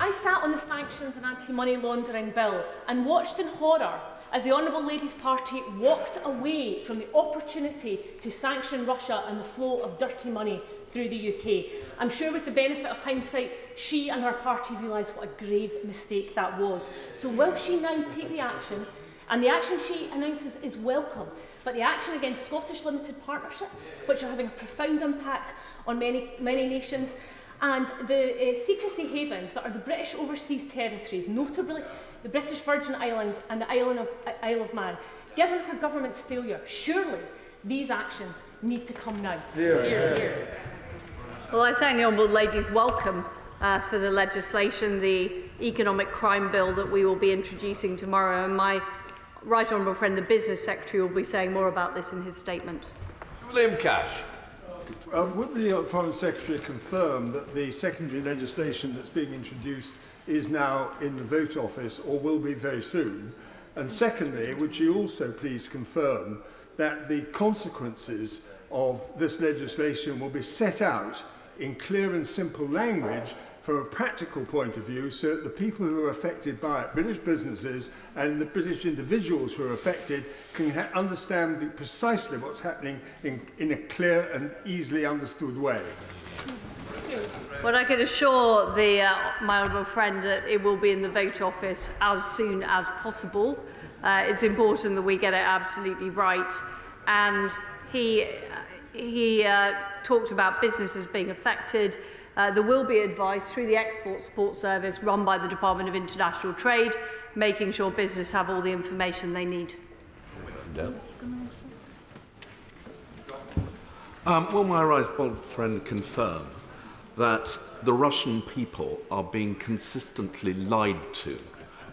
I sat on the Sanctions and Anti-Money Laundering Bill and watched in horror as the Honourable Lady's party walked away from the opportunity to sanction Russia and the flow of dirty money through the UK. I'm sure with the benefit of hindsight, she and her party realise what a grave mistake that was. So will she now take the action? And the action she announces is welcome, but the action against Scottish limited partnerships, which are having a profound impact on many nations, and the secrecy havens that are the British overseas territories, notably the British Virgin Islands and the Isle of Man. Given her government's failure, surely these actions need to come now. Well, I thank the Honourable Lady's welcome for the legislation, the economic crime bill that we will be introducing tomorrow, and my right honourable friend, the Business Secretary, will be saying more about this in his statement. William Cash. Would the Foreign Secretary confirm that the secondary legislation that's being introduced is now in the vote office or will be very soon? And secondly, would she also please confirm that the consequences of this legislation will be set out in clear and simple language from a practical point of view, so that the people who are affected by it, British businesses and the British individuals who are affected, can understand precisely what's happening in a clear and easily understood way? Well, I can assure my honourable friend that it will be in the vote office as soon as possible. It's important that we get it absolutely right. And he talked about businesses being affected. There will be advice through the Export Support Service run by the Department of International Trade, making sure business have all the information they need. Will my right honourable friend confirm that the Russian people are being consistently lied to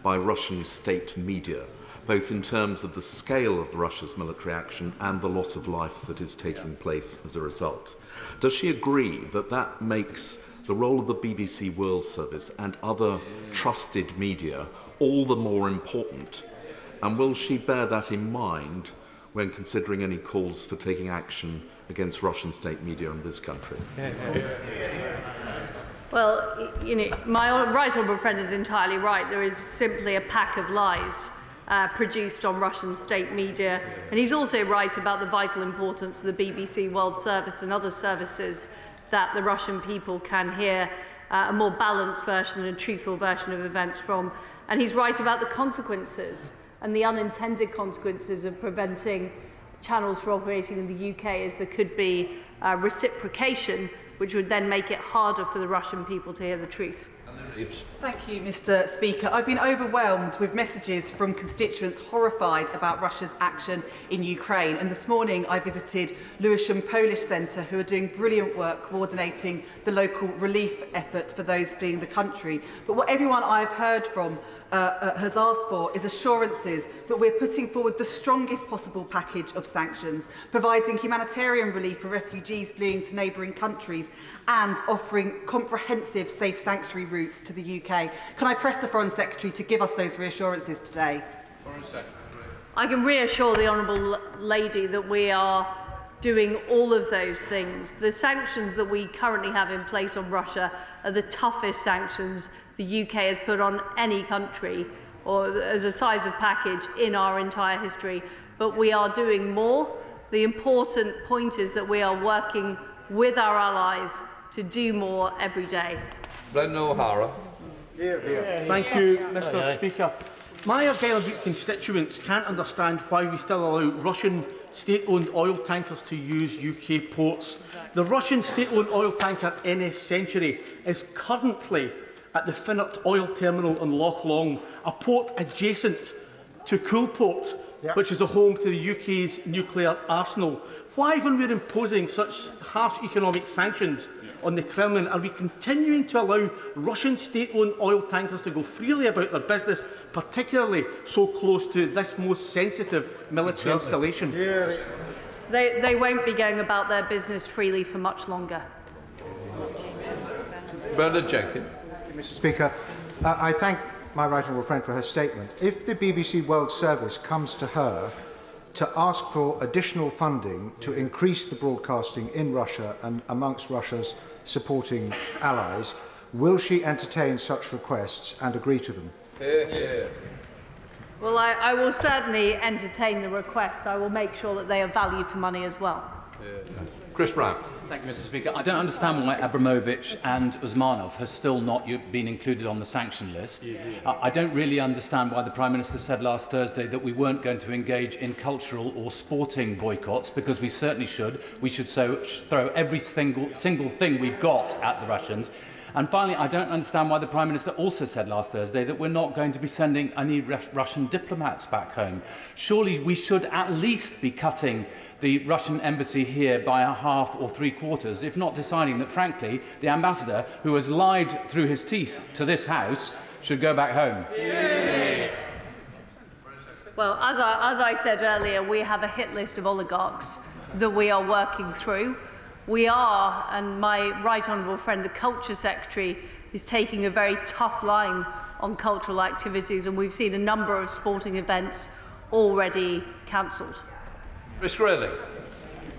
by Russian state media, both in terms of the scale of Russia's military action and the loss of life that is taking place as a result? Does she agree that that makes the role of the BBC World Service and other trusted media all the more important? And will she bear that in mind when considering any calls for taking action against Russian state media in this country? Well, you know, my right honourable friend is entirely right. There is simply a pack of lies produced on Russian state media. And he's also right about the vital importance of the BBC World Service and other services that the Russian people can hear a more balanced version and truthful version of events from. And he's right about the consequences and the unintended consequences of preventing channels from operating in the UK, as there could be reciprocation, which would then make it harder for the Russian people to hear the truth. Thank you, Mr. Speaker. I've been overwhelmed with messages from constituents horrified about Russia's action in Ukraine. And this morning I visited Lewisham Polish Centre, who are doing brilliant work coordinating the local relief effort for those fleeing the country. But what everyone I've heard from has asked for is assurances that we're putting forward the strongest possible package of sanctions, providing humanitarian relief for refugees fleeing to neighbouring countries and offering comprehensive safe sanctuary routes to the UK. Can I press the Foreign Secretary to give us those reassurances today? Foreign Secretary. I can reassure the Honourable Lady that we are doing all of those things. The sanctions that we currently have in place on Russia are the toughest sanctions the UK has put on any country or as a size of package in our entire history. But we are doing more. The important point is that we are working with our allies to do more every day. Brendan O'Hara. Thank you, Mr. Speaker. My Argyll constituents can't understand why we still allow Russian state-owned oil tankers to use UK ports. The Russian state-owned oil tanker NS Century is currently at the Finnart oil terminal in Loch Long, a port adjacent to Coolport. which is a home to the UK's nuclear arsenal. Why, when we're imposing such harsh economic sanctions on the Kremlin, are we continuing to allow Russian state-owned oil tankers to go freely about their business, particularly so close to this most sensitive military installation? They won't be going about their business freely for much longer. Bernard Jenkins. Mr. Speaker, I thank my right honourable friend for her statement. If the BBC World Service comes to her to ask for additional funding to increase the broadcasting in Russia and amongst Russia's supporting allies, will she entertain such requests and agree to them? Well, I will certainly entertain the requests. I will make sure that they are value for money as well. Chris Brown. Thank you, Mr. Speaker. I don't understand why Abramovich and Usmanov have still not been included on the sanction list. I don't really understand why the Prime Minister said last Thursday that we weren't going to engage in cultural or sporting boycotts, because we certainly should. We should throw every single thing we've got at the Russians. And finally, I don't understand why the Prime Minister also said last Thursday that we're not going to be sending any Russian diplomats back home. Surely we should at least be cutting the Russian embassy here by a half or three-quarters, if not deciding that, frankly, the ambassador, who has lied through his teeth to this House, should go back home. Well, as I said earlier, we have a hit list of oligarchs that we are working through. We are, and my right honourable friend, the Culture Secretary, is taking a very tough line on cultural activities, and we've seen a number of sporting events already cancelled. Mr. Grayling.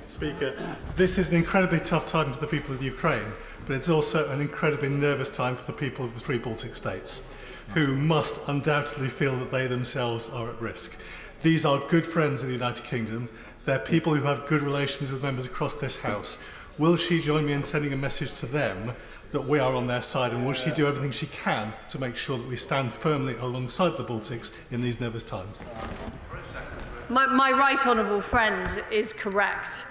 Speaker, this is an incredibly tough time for the people of Ukraine, but it's also an incredibly nervous time for the people of the three Baltic states, who must undoubtedly feel that they themselves are at risk. These are good friends of the United Kingdom. They're people who have good relations with members across this House. Will she join me in sending a message to them that we are on their side, and will she do everything she can to make sure that we stand firmly alongside the Baltics in these nervous times? My right honourable friend is correct.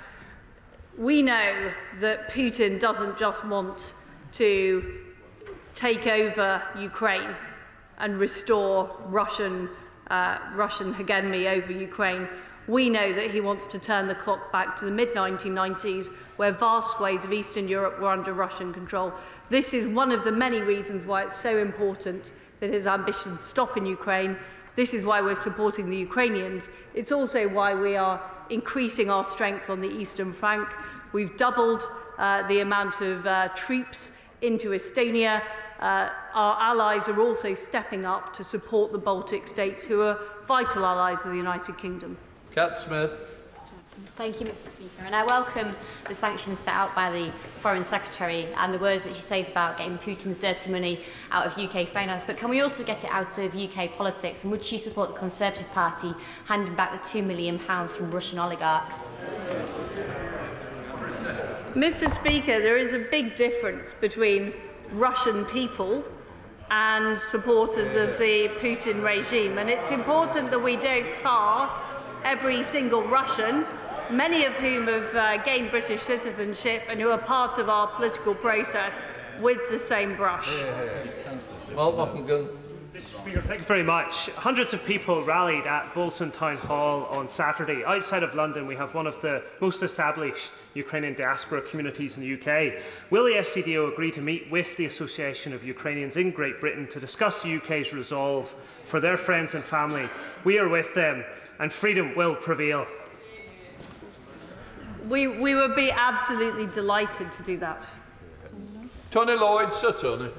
We know that Putin doesn't just want to take over Ukraine and restore Russian hegemony over Ukraine. We know that he wants to turn the clock back to the mid-1990s, where vast swathes of Eastern Europe were under Russian control. This is one of the many reasons why it's so important that his ambitions stop in Ukraine. This is why we're supporting the Ukrainians. It's also why we are increasing our strength on the Eastern flank. We've doubled the amount of troops into Estonia. Our allies are also stepping up to support the Baltic states, who are vital allies of the United Kingdom. Cat Smith. Thank you, Mr. Speaker. And I welcome the sanctions set out by the Foreign Secretary and the words that she says about getting Putin's dirty money out of UK finance. But can we also get it out of UK politics? And would she support the Conservative Party handing back the £2 million from Russian oligarchs? Mr. Speaker, there is a big difference between Russian people and supporters of the Putin regime. And it's important that we don't tar every single Russian, many of whom have gained British citizenship and who are part of our political process, with the same brush. Mr. Speaker, thank you very much. Hundreds of people rallied at Bolton Town Hall on Saturday. Outside of London, we have one of the most established Ukrainian diaspora communities in the UK. Will the FCDO agree to meet with the Association of Ukrainians in Great Britain to discuss the UK's resolve for their friends and family? We are with them, and freedom will prevail. We would be absolutely delighted to do that. Tony Lloyd, Sir Tony.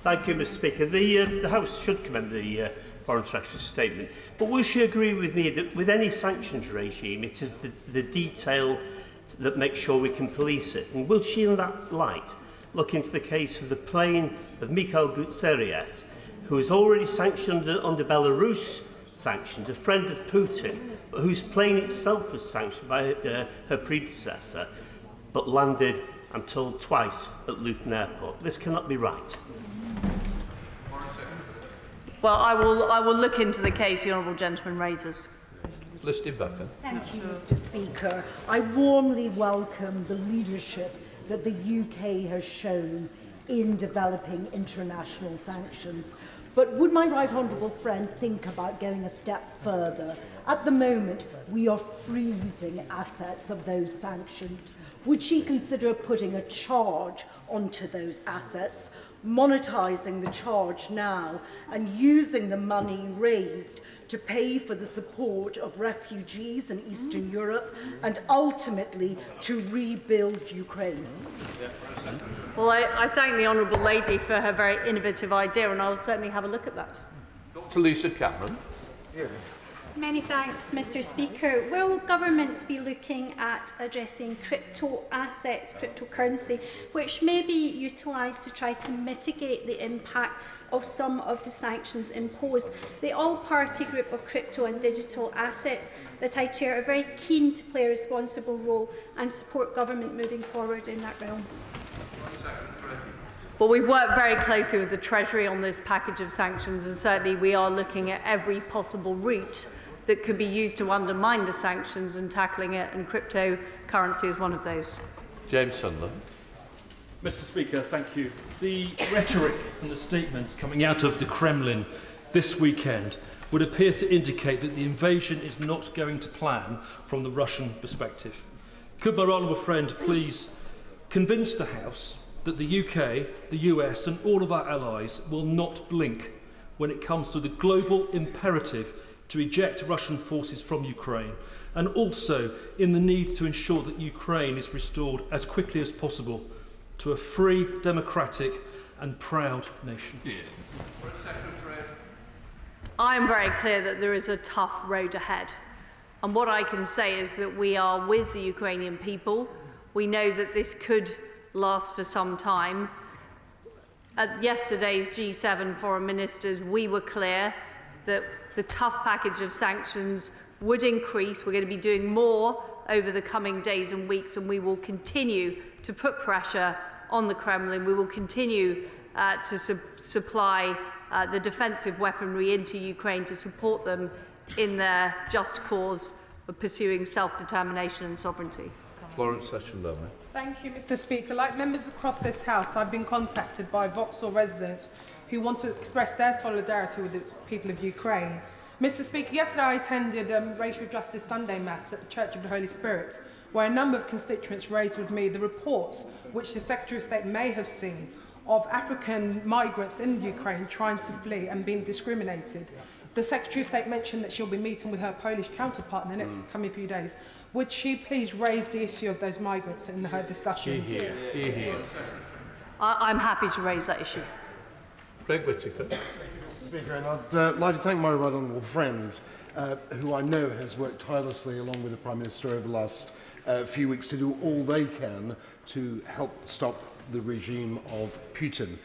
Thank you, Mr. Speaker. The House should commend the Foreign Secretary's statement, but will she agree with me that with any sanctions regime, it is the detail that makes sure we can police it? And will she, in that light, look into the case of the plane of Mikhail Gutseriev, who is already sanctioned under Belarus sanctions, a friend of Putin, but whose plane itself was sanctioned by her predecessor, but landed, I'm told, twice at Luton Airport? This cannot be right. Well, I will look into the case the honourable gentleman raises. Listed Becker. Thank you, Mr. Speaker. I warmly welcome the leadership that the UK has shown in developing international sanctions. But would my right honourable friend think about going a step further? At the moment, we are freezing assets of those sanctioned. Would she consider putting a charge onto those assets, monetising the charge now and using the money raised to pay for the support of refugees in Eastern Europe and ultimately to rebuild Ukraine? Well, I thank the Honourable Lady for her very innovative idea, and I'll certainly have a look at that. Dr. Lisa Cameron. Many thanks, Mr. Speaker. Will government be looking at addressing crypto assets, cryptocurrency, which may be utilised to try to mitigate the impact of some of the sanctions imposed? The all-party group of crypto and digital assets that I chair are very keen to play a responsible role and support government moving forward in that realm. Well, we've worked very closely with the Treasury on this package of sanctions, and certainly we are looking at every possible route that could be used to undermine the sanctions and tackling it, and cryptocurrency is one of those. James Sunderland. Mr. Speaker, thank you. The rhetoric and the statements coming out of the Kremlin this weekend would appear to indicate that the invasion is not going to plan from the Russian perspective. Could my honourable friend please convince the House that the UK, the US and all of our allies will not blink when it comes to the global imperative to eject Russian forces from Ukraine, and also in the need to ensure that Ukraine is restored as quickly as possible to a free, democratic and proud nation? I am very clear that there is a tough road ahead. And what I can say is that we are with the Ukrainian people. We know that this could last for some time. At yesterday's G7 foreign ministers, we were clear that the tough package of sanctions would increase. We're going to be doing more over the coming days and weeks, and we will continue to put pressure on the Kremlin. We will continue to supply the defensive weaponry into Ukraine to support them in their just cause of pursuing self-determination and sovereignty. Florence Session-Lerman. Thank you, Mr. Speaker. Like members across this House, I've been contacted by Vauxhall residents who want to express their solidarity with the people of Ukraine. Mr. Speaker, yesterday I attended Racial Justice Sunday Mass at the Church of the Holy Spirit, where a number of constituents raised with me the reports which the Secretary of State may have seen of African migrants in Ukraine trying to flee and being discriminated. The Secretary of State mentioned that she'll be meeting with her Polish counterpart in the next coming few days. Would she please raise the issue of those migrants in her discussions? I'm happy to raise that issue. Greg Whittaker. Mr. Speaker, and I'd like to thank my right honourable friend, who I know has worked tirelessly along with the Prime Minister over the last few weeks to do all they can to help stop the regime of Putin,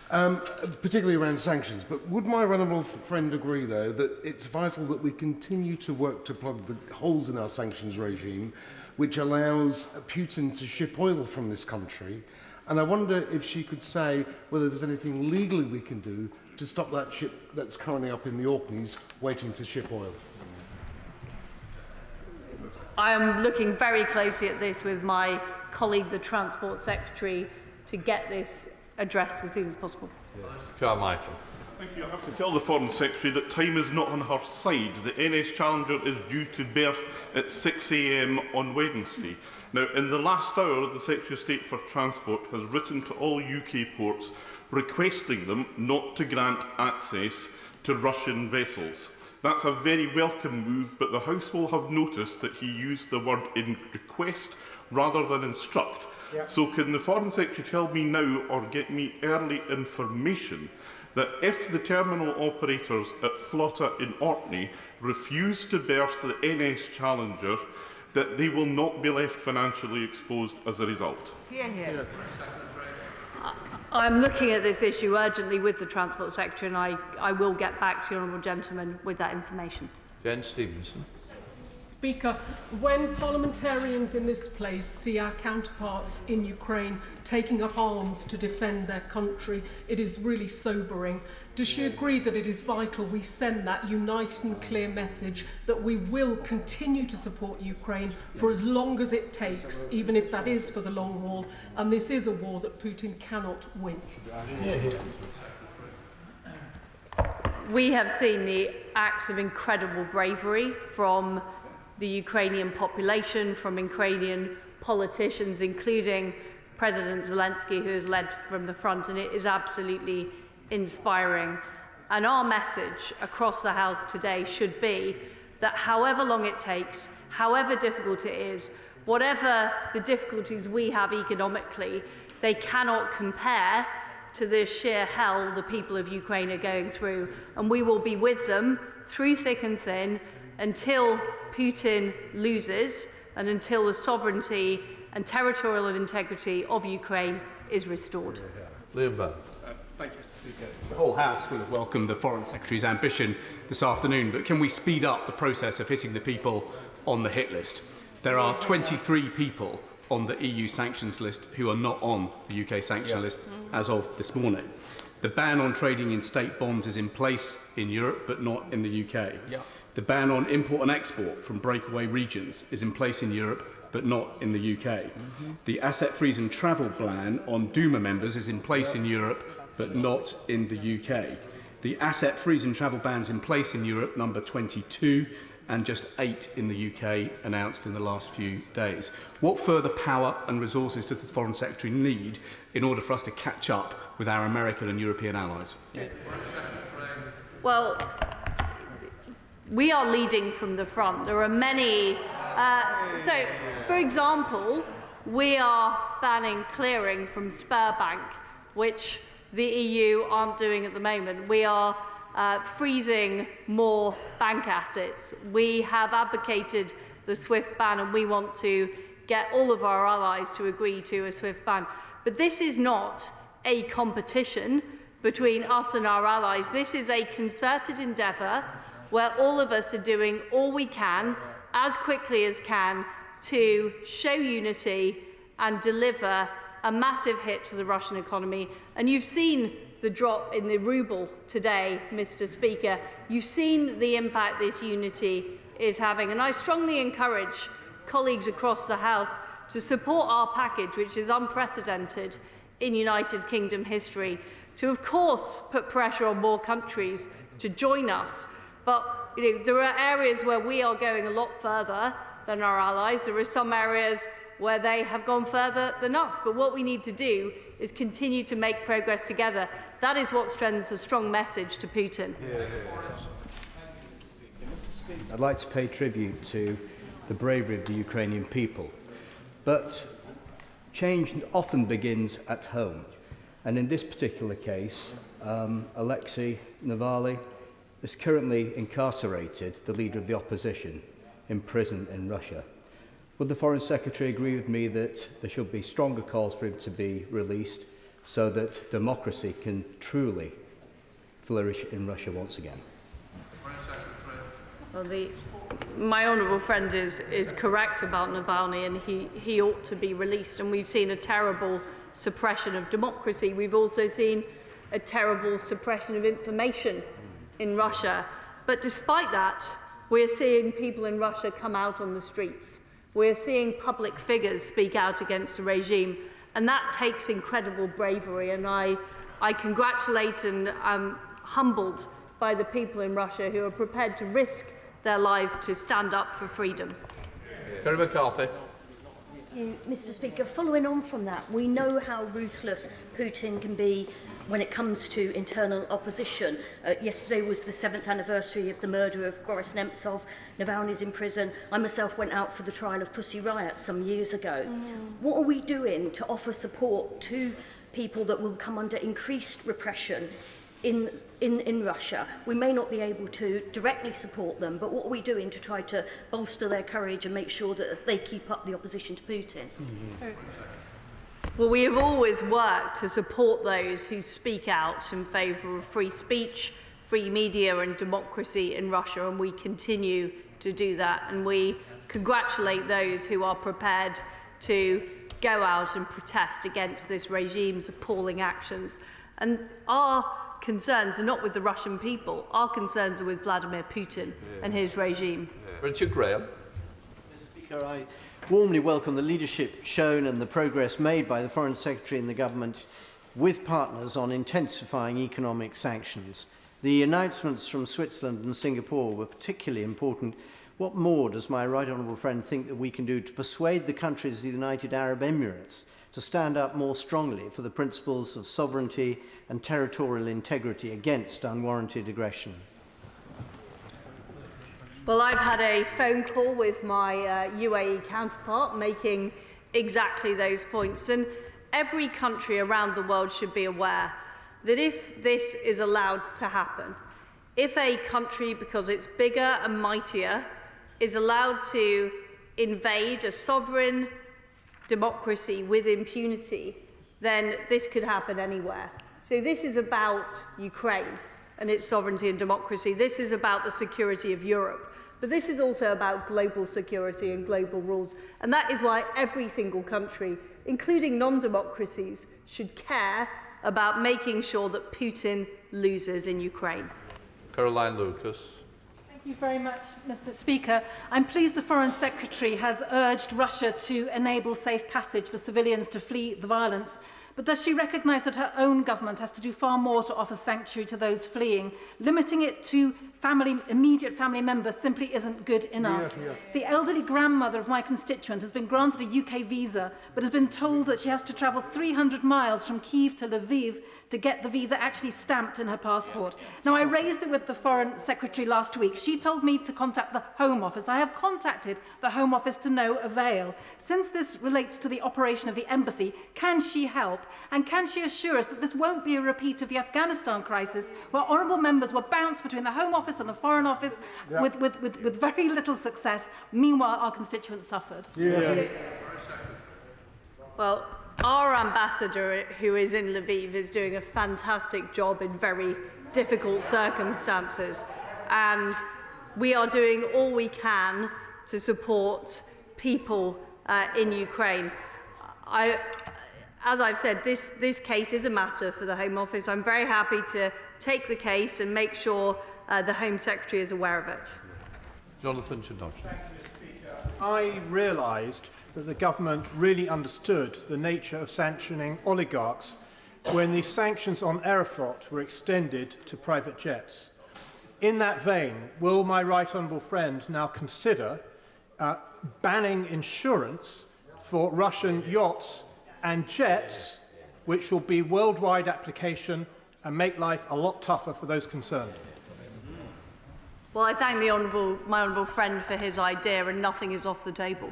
particularly around sanctions. But would my honourable friend agree, though, that it's vital that we continue to work to plug the holes in our sanctions regime, which allows Putin to ship oil from this country? And I wonder if she could say whether there's anything legally we can do to stop that ship that's currently up in the Orkneys waiting to ship oil. I am looking very closely at this with my colleague, the Transport Secretary, to get this addressed as soon as possible. Carmichael. Thank you. I have to tell the Foreign Secretary that time is not on her side. The NS Challenger is due to berth at 6 a.m. on Wednesday. Now, in the last hour, the Secretary of State for Transport has written to all UK ports requesting them not to grant access to Russian vessels. That's a very welcome move, but the House will have noticed that he used the word in request rather than instruct. Yep. So can the Foreign Secretary tell me now, or get me early information, that if the terminal operators at Flotta in Orkney refuse to berth the NS Challenger, that they will not be left financially exposed as a result? I'm looking at this issue urgently with the Transport Secretary, and I will get back to the honourable gentleman with that information. Jen Stevenson. Speaker, when parliamentarians in this place see our counterparts in Ukraine taking up arms to defend their country, it is really sobering. Does she agree that it is vital we send that united and clear message that we will continue to support Ukraine for as long as it takes, even if that is for the long haul, and this is a war that Putin cannot win? We have seen the acts of incredible bravery from the Ukrainian population, from Ukrainian politicians, including President Zelensky, who has led from the front, and it is absolutely inspiring. And our message across the House today should be that however long it takes, however difficult it is, whatever the difficulties we have economically, they cannot compare to the sheer hell the people of Ukraine are going through. And we will be with them through thick and thin until Putin loses and until the sovereignty and territorial integrity of Ukraine is restored. Liam Bell. Thank you, Mr. Speaker. The whole House will have welcomed the Foreign Secretary's ambition this afternoon, but can we speed up the process of hitting the people on the hit list? There are 23 people on the EU sanctions list who are not on the UK sanction list as of this morning. The ban on trading in state bonds is in place in Europe, but not in the UK. The ban on import and export from breakaway regions is in place in Europe, but not in the UK. The asset freeze and travel ban on Duma members is in place in Europe, but not in the UK. The asset freeze and travel bans in place in Europe, number 22, and just 8 in the UK, announced in the last few days. What further power and resources does the Foreign Secretary need in order for us to catch up with our American and European allies? Well, we are leading from the front. There are many. So, for example, we are banning clearing from Sberbank, which the EU aren't doing at the moment. We are freezing more bank assets. We have advocated the SWIFT ban, and we want to get all of our allies to agree to a SWIFT ban. But this is not a competition between us and our allies. This is a concerted endeavour where all of us are doing all we can, as quickly as can, to show unity and deliver a massive hit to the Russian economy. And you've seen the drop in the ruble today, Mr. Speaker. You've seen the impact this unity is having. And I strongly encourage colleagues across the House to support our package, which is unprecedented in United Kingdom history, to, of course, put pressure on more countries to join us. But there are areas where we are going a lot further than our allies. There are some areas where they have gone further than us. But what we need to do is continue to make progress together. That is what sends a strong message to Putin. I'd like to pay tribute to the bravery of the Ukrainian people. But change often begins at home. And in this particular case, Alexei Navalny is currently incarcerated, the leader of the opposition, in prison in Russia. Would the Foreign Secretary agree with me that there should be stronger calls for him to be released so that democracy can truly flourish in Russia once again? Well, my honourable friend is correct about Navalny, and he ought to be released. And we've seen a terrible suppression of democracy. We've also seen a terrible suppression of information in Russia. But despite that, we're seeing people in Russia come out on the streets. We're seeing public figures speak out against the regime, and that takes incredible bravery. And I congratulate and am humbled by the people in Russia who are prepared to risk their lives to stand up for freedom. Kerry McCarthy. Mr. Speaker, following on from that, we know how ruthless Putin can be when it comes to internal opposition. Yesterday was the 7th anniversary of the murder of Boris Nemtsov. Navalny's in prison. I myself went out for the trial of Pussy Riot some years ago. What are we doing to offer support to people that will come under increased repression in Russia? We may not be able to directly support them, but what are we doing to try to bolster their courage and make sure that they keep up the opposition to Putin? Well, we have always worked to support those who speak out in favour of free speech, free media and democracy in Russia, and we continue to do that. And we congratulate those who are prepared to go out and protest against this regime's appalling actions. And our concerns are not with the Russian people. Our concerns are with Vladimir Putin and his regime. Richard Graham. Mr. Speaker, I warmly welcome the leadership shown and the progress made by the Foreign Secretary and the government with partners on intensifying economic sanctions. The announcements from Switzerland and Singapore were particularly important. What more does my right honourable friend think that we can do to persuade the countries of the United Arab Emirates to stand up more strongly for the principles of sovereignty and territorial integrity against unwarranted aggression? Well, I've had a phone call with my UAE counterpart making exactly those points, and every country around the world should be aware that if this is allowed to happen, if a country, because it's bigger and mightier, is allowed to invade a sovereign democracy with impunity, then this could happen anywhere. So this is about Ukraine and its sovereignty and democracy. This is about the security of Europe. But this is also about global security and global rules. And that is why every single country, including non-democracies, should care about making sure that Putin loses in Ukraine. Caroline Lucas. Thank you very much, Mr. Speaker. I'm pleased the Foreign Secretary has urged Russia to enable safe passage for civilians to flee the violence. But does she recognise that her own government has to do far more to offer sanctuary to those fleeing? Limiting it to immediate family members simply isn't good enough. The elderly grandmother of my constituent has been granted a UK visa, but has been told that she has to travel 300 miles from Kyiv to Lviv to get the visa actually stamped in her passport. Now, I raised it with the Foreign Secretary last week. She told me to contact the Home Office. I have contacted the Home Office to no avail. Since this relates to the operation of the embassy, can she help? And can she assure us that this won't be a repeat of the Afghanistan crisis, where honourable members were bounced between the Home Office and the Foreign Office with very little success? Meanwhile, our constituents suffered. Well, our ambassador, who is in Lviv, is doing a fantastic job in very difficult circumstances. And we are doing all we can to support people in Ukraine. As I've said, this case is a matter for the Home Office. I'm very happy to take the case and make sure the Home Secretary is aware of it. Jonathan Chinochin. I realised that the government really understood the nature of sanctioning oligarchs when the sanctions on Aeroflot were extended to private jets. In that vein, will my right honourable friend now consider banning insurance for Russian yachts and jets, which will be worldwide application and make life a lot tougher for those concerned? Well, I thank my honourable friend for his idea, and nothing is off the table.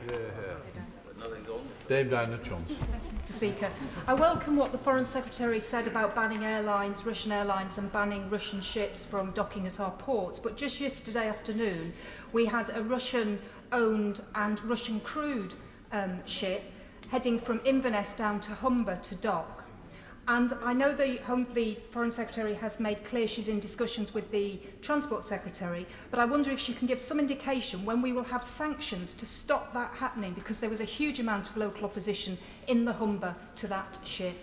Dame Diana Jones. Mr. Speaker, I welcome what the Foreign Secretary said about banning airlines, Russian airlines, and banning Russian ships from docking at our ports. But just yesterday afternoon, we had a Russian-owned and Russian-crewed ship heading from Inverness down to Humber to dock. And I know the Foreign Secretary has made clear she's in discussions with the Transport Secretary, but I wonder if she can give some indication when we will have sanctions to stop that happening, because there was a huge amount of local opposition in the Humber to that ship.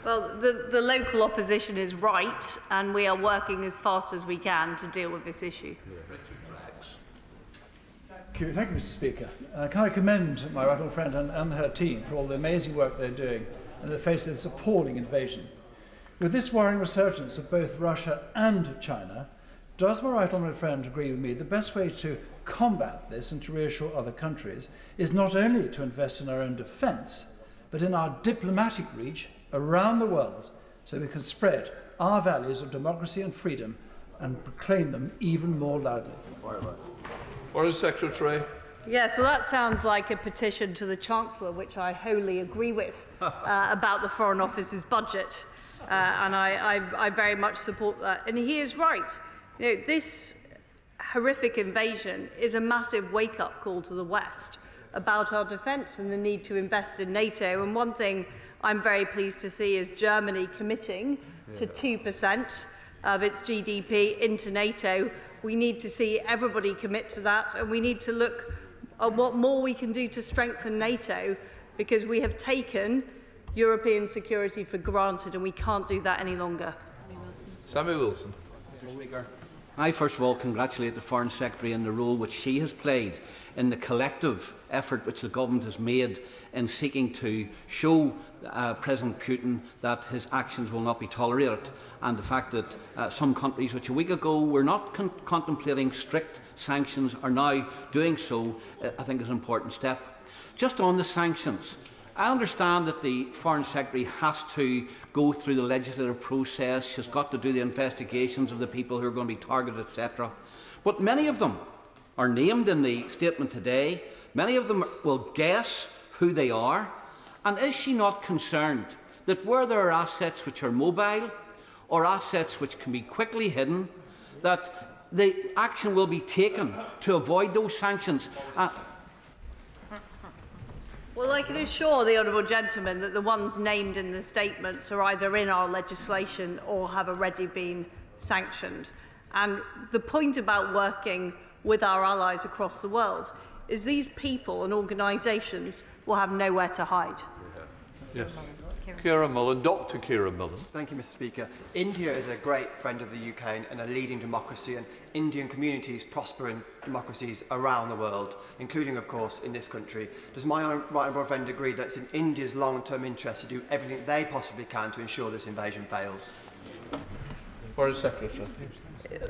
Well, the local opposition is right, and we are working as fast as we can to deal with this issue. Thank you, Mr. Speaker. Can I commend my right honourable friend and her team for all the amazing work they're doing in the face of this appalling invasion. With this worrying resurgence of both Russia and China, does my right honourable friend agree with me the best way to combat this and to reassure other countries is not only to invest in our own defence, but in our diplomatic reach around the world, so we can spread our values of democracy and freedom and proclaim them even more loudly? Foreign Secretary. Yes, well, that sounds like a petition to the Chancellor, which I wholly agree with, about the Foreign Office's budget. And I very much support that. And he is right. You know, this horrific invasion is a massive wake-up call to the West about our defence and the need to invest in NATO. And one thing I'm very pleased to see is Germany committing to 2% of its GDP into NATO. We need to see everybody commit to that, and we need to look at what more we can do to strengthen NATO, because we have taken European security for granted and we can't do that any longer. Sammy Wilson. Mr. Speaker, I first of all congratulate the Foreign Secretary on the role which she has played in the collective effort which the government has made in seeking to show President Putin that his actions will not be tolerated, and the fact that some countries which a week ago were not contemplating strict sanctions are now doing so, I think is an important step. Just on the sanctions, I understand that the Foreign Secretary has to go through the legislative process, she's got to do the investigations of the people who are going to be targeted, etc. But many of them are named in the statement today. Many of them will guess who they are. And is she not concerned that where there are assets which are mobile or assets which can be quickly hidden, that the action will be taken to avoid those sanctions? Well, I can assure the honourable gentleman that the ones named in the statements are either in our legislation or have already been sanctioned. And the point about working with our allies across the world is these people and organisations will have nowhere to hide. Yes. Ciara Mullen, Dr. Ciara Mullen. Thank you, Mr. Speaker. India is a great friend of the UK and a leading democracy, and Indian communities prosper in democracies around the world, including, of course, in this country. Does my right honourable friend agree that it's in India's long-term interest to do everything they possibly can to ensure this invasion fails? Foreign Secretary.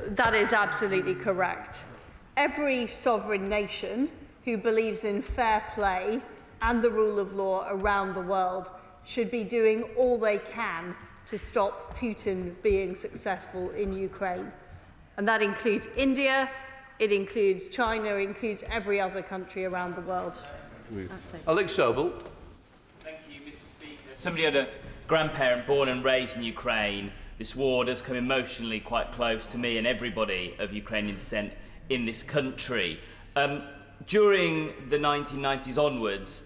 That is absolutely correct. Every sovereign nation who believes in fair play and the rule of law around the world should be doing all they can to stop Putin being successful in Ukraine. And that includes India, it includes China, it includes every other country around the world. Alex Sobel. Thank you, Mr. Speaker. Somebody had a grandparent born and raised in Ukraine. This war does come emotionally quite close to me and everybody of Ukrainian descent in this country. During the 1990s onwards,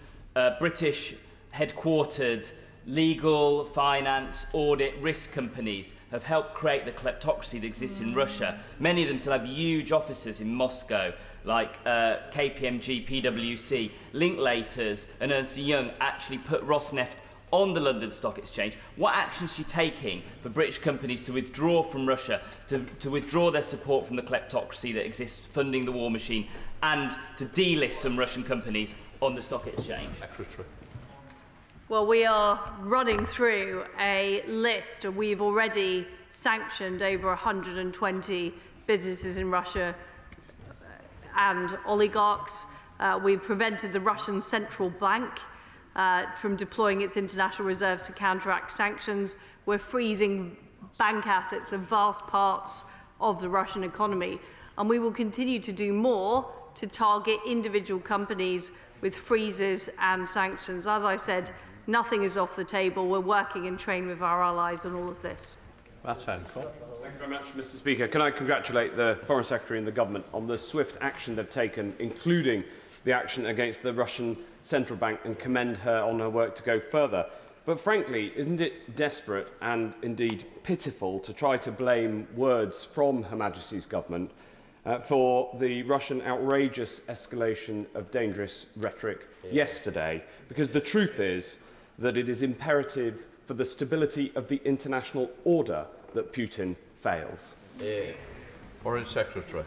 British headquartered legal, finance, audit, risk companies have helped create the kleptocracy that exists in Russia. Many of them still have huge offices in Moscow, like KPMG, PwC, Linklaters and Ernst & Young actually put Rosneft on the London Stock Exchange. What action is she taking for British companies to withdraw from Russia, to withdraw their support from the kleptocracy that exists funding the war machine, and to delist some Russian companies on the stock exchange? Secretary. Well, we are running through a list, and we've already sanctioned over 120 businesses in Russia and oligarchs. We've prevented the Russian central bank from deploying its international reserves to counteract sanctions. We're freezing bank assets in vast parts of the Russian economy. And we will continue to do more to target individual companies with freezes and sanctions. As I said, nothing is off the table. We're working and train with our allies on all of this. Maritime. Thank you very much, Mr. Speaker. Can I congratulate the Foreign Secretary and the Government on the swift action they've taken, including the action against the Russian Central Bank, and commend her on her work to go further. But frankly, isn't it desperate and indeed pitiful to try to blame words from Her Majesty's Government for the Russian outrageous escalation of dangerous rhetoric yesterday? Because the truth is that it is imperative for the stability of the international order that Putin fails. Foreign Secretary.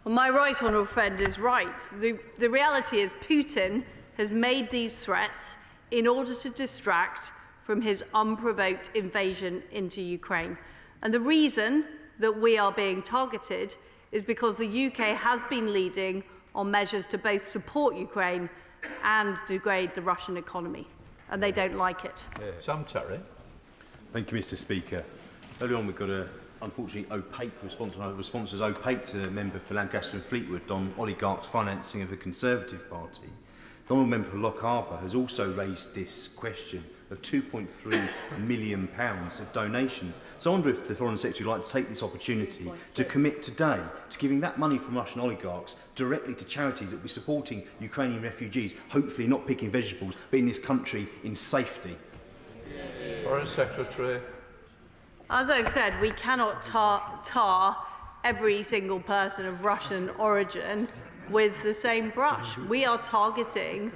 Well, my right honourable friend is right. The reality is Putin has made these threats in order to distract from his unprovoked invasion into Ukraine. And the reason that we are being targeted is because the UK has been leading on measures to both support Ukraine and degrade the Russian economy. And they don't like it. Sam Terry. Thank you, Mr. Speaker. Early on, we got a unfortunately opaque response. And our response was opaque to the member for Lancaster and Fleetwood on oligarchs' financing of the Conservative Party. The honourable member for Lock Harbour has also raised this question of £2.3 million of donations. So I wonder if the Foreign Secretary would like to take this opportunity to commit today to giving that money from Russian oligarchs directly to charities that will be supporting Ukrainian refugees, hopefully not picking vegetables, but in this country in safety. Foreign Secretary. As I've said, we cannot tar every single person of Russian origin with the same brush. We are targeting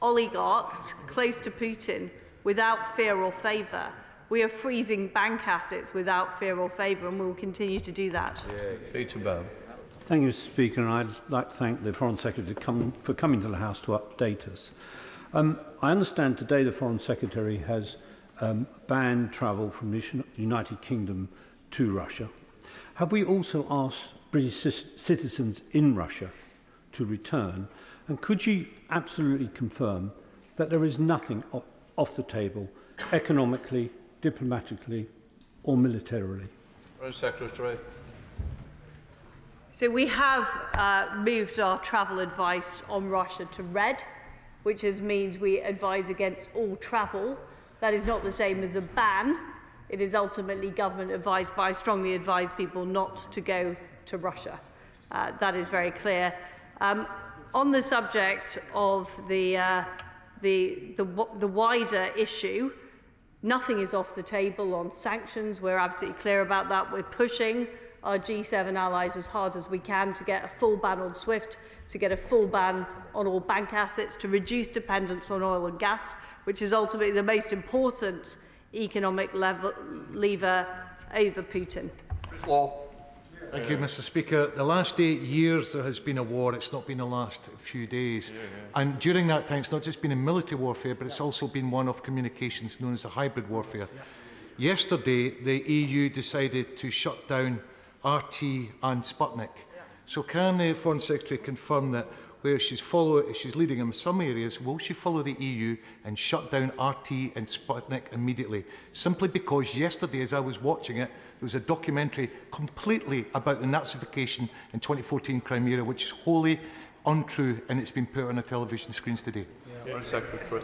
oligarchs close to Putin without fear or favour. We are freezing bank assets without fear or favour, and we will continue to do that. Peter Bell. Thank you, Mr. Speaker, and I'd like to thank the Foreign Secretary for coming to the House to update us. I understand today the Foreign Secretary has banned travel from the United Kingdom to Russia. Have we also asked British citizens in Russia to return? And could you absolutely confirm that there is nothing off the table economically, diplomatically or militarily? Secretary. So we have moved our travel advice on Russia to red, which means we advise against all travel. That is not the same as a ban. It is ultimately government advice, but I strongly advise people not to go to Russia. That is very clear. On the subject of the wider issue, nothing is off the table on sanctions. We're absolutely clear about that. We're pushing our G7 allies as hard as we can to get a full ban on SWIFT, to get a full ban on all bank assets, to reduce dependence on oil and gas, which is ultimately the most important economic lever over Putin. Thank you, Mr. Speaker. The last 8 years there has been a war. It's not been the last few days. And during that time, it's not just been in military warfare, but it's also been one of communications known as a hybrid warfare. Yesterday, the EU decided to shut down RT and Sputnik. So can the Foreign Secretary confirm that where she's leading in some areas, will she follow the EU and shut down RT and Sputnik immediately? Simply because yesterday, as I was watching it, there was a documentary completely about the Nazification in 2014 Crimea, which is wholly untrue, and it's been put on the television screens today. Secretary.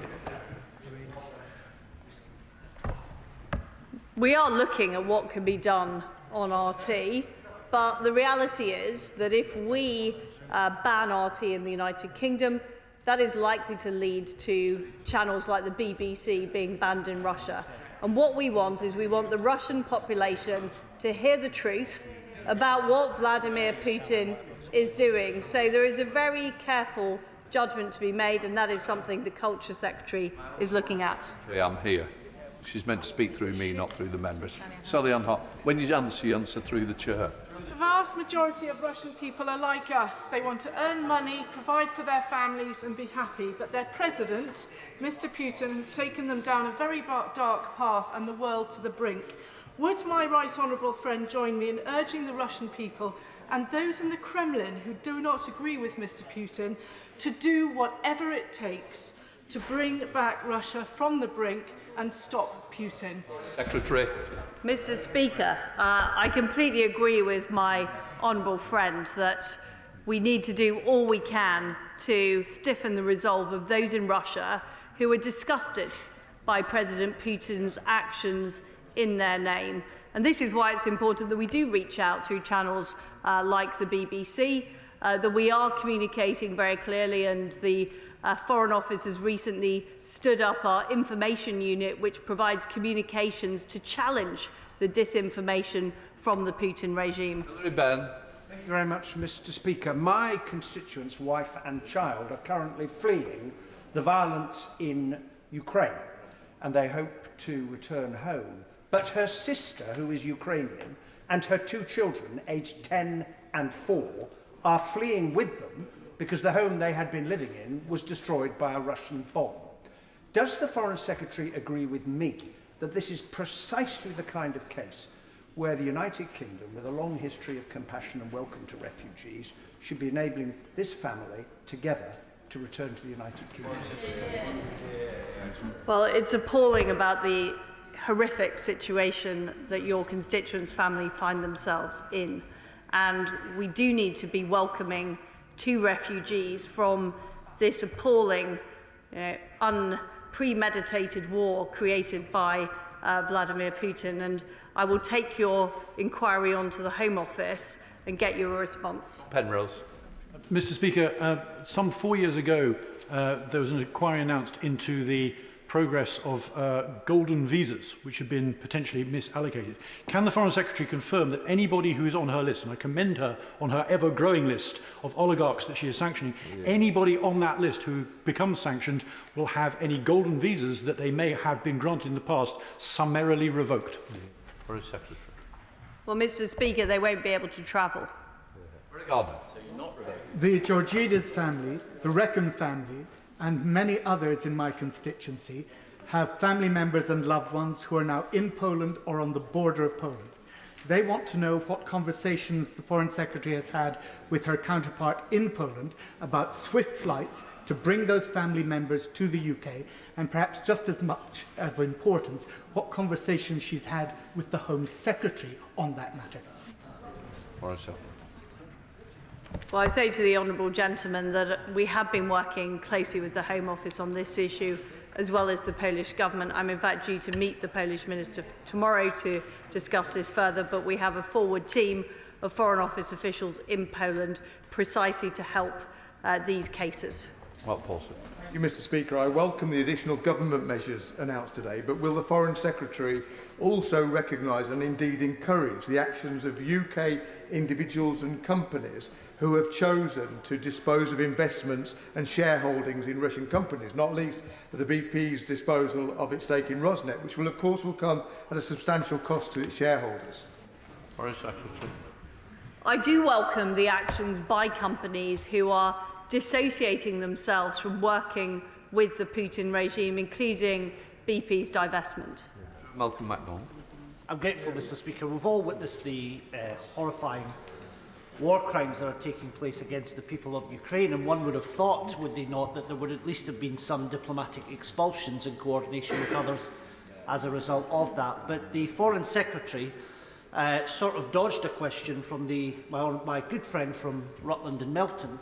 We are looking at what can be done on RT, but the reality is that if we ban RT in the United Kingdom, that is likely to lead to channels like the BBC being banned in Russia. And what we want is we want the Russian population to hear the truth about what Vladimir Putin is doing. So there is a very careful judgment to be made, and that is something the Culture Secretary is looking at. I'm here. She's meant to speak through me, not through the members. Sally Ann Hart, when you answer through the chair. The vast majority of Russian people are like us. They want to earn money, provide for their families and be happy. But their president, Mr. Putin, has taken them down a very dark path and the world to the brink. Would my right honourable friend join me in urging the Russian people and those in the Kremlin who do not agree with Mr. Putin to do whatever it takes to bring back Russia from the brink and stop Putin? Secretary. Mr. Speaker, I completely agree with my honourable friend that we need to do all we can to stiffen the resolve of those in Russia who are disgusted by President Putin's actions in their name. And this is why it's important that we do reach out through channels like the BBC, that we are communicating very clearly, and the Foreign Office has recently stood up our information unit, which provides communications to challenge the disinformation from the Putin regime. Ben. Thank you very much, Mr. Speaker. My constituent's wife and child are currently fleeing the violence in Ukraine, and they hope to return home. But her sister, who is Ukrainian, and her 2 children, aged 10 and 4, are fleeing with them because the home they had been living in was destroyed by a Russian bomb. Does the Foreign Secretary agree with me that this is precisely the kind of case where the United Kingdom, with a long history of compassion and welcome to refugees, should be enabling this family together to return to the United Kingdom? Well, it's appalling about the horrific situation that your constituents' family find themselves in. And we do need to be welcoming to refugees from this appalling, unpremeditated war created by Vladimir Putin. And I will take your inquiry onto the Home Office and get you a response. Penrose. Mr. Speaker, some 4 years ago, there was an inquiry announced into the progress of golden visas, which have been potentially misallocated. Can the Foreign Secretary confirm that anybody who is on her list, and I commend her on her ever-growing list of oligarchs that she is sanctioning, anybody on that list who becomes sanctioned will have any golden visas that they may have been granted in the past summarily revoked? Foreign Secretary. Well, Mr. Speaker, they won't be able to travel. The Georgides family, the Recon family, and many others in my constituency have family members and loved ones who are now in Poland or on the border of Poland. They want to know what conversations the Foreign Secretary has had with her counterpart in Poland about swift flights to bring those family members to the UK, and perhaps just as much of importance, what conversations she's had with the Home Secretary on that matter. Well, I say to the honourable gentleman that we have been working closely with the Home Office on this issue, as well as the Polish government. I'm in fact due to meet the Polish Minister tomorrow to discuss this further, but we have a forward team of Foreign Office officials in Poland precisely to help these cases. Well, Paulson. Thank you, Mr. Speaker. I welcome the additional government measures announced today, but will the Foreign Secretary also recognise and indeed encourage the actions of UK individuals and companies who have chosen to dispose of investments and shareholdings in Russian companies, not least the BP's disposal of its stake in Rosneft, which will, of course, come at a substantial cost to its shareholders? Foreign Secretary. I do welcome the actions by companies who are dissociating themselves from working with the Putin regime, including BP's divestment. Malcolm McDonald. I'm grateful, Mr. Speaker. We've all witnessed the horrifying war crimes that are taking place against the people of Ukraine, and one would have thought, would they not, that there would at least have been some diplomatic expulsions in coordination with others as a result of that. But the Foreign Secretary sort of dodged a question from my good friend from Rutland and Melton.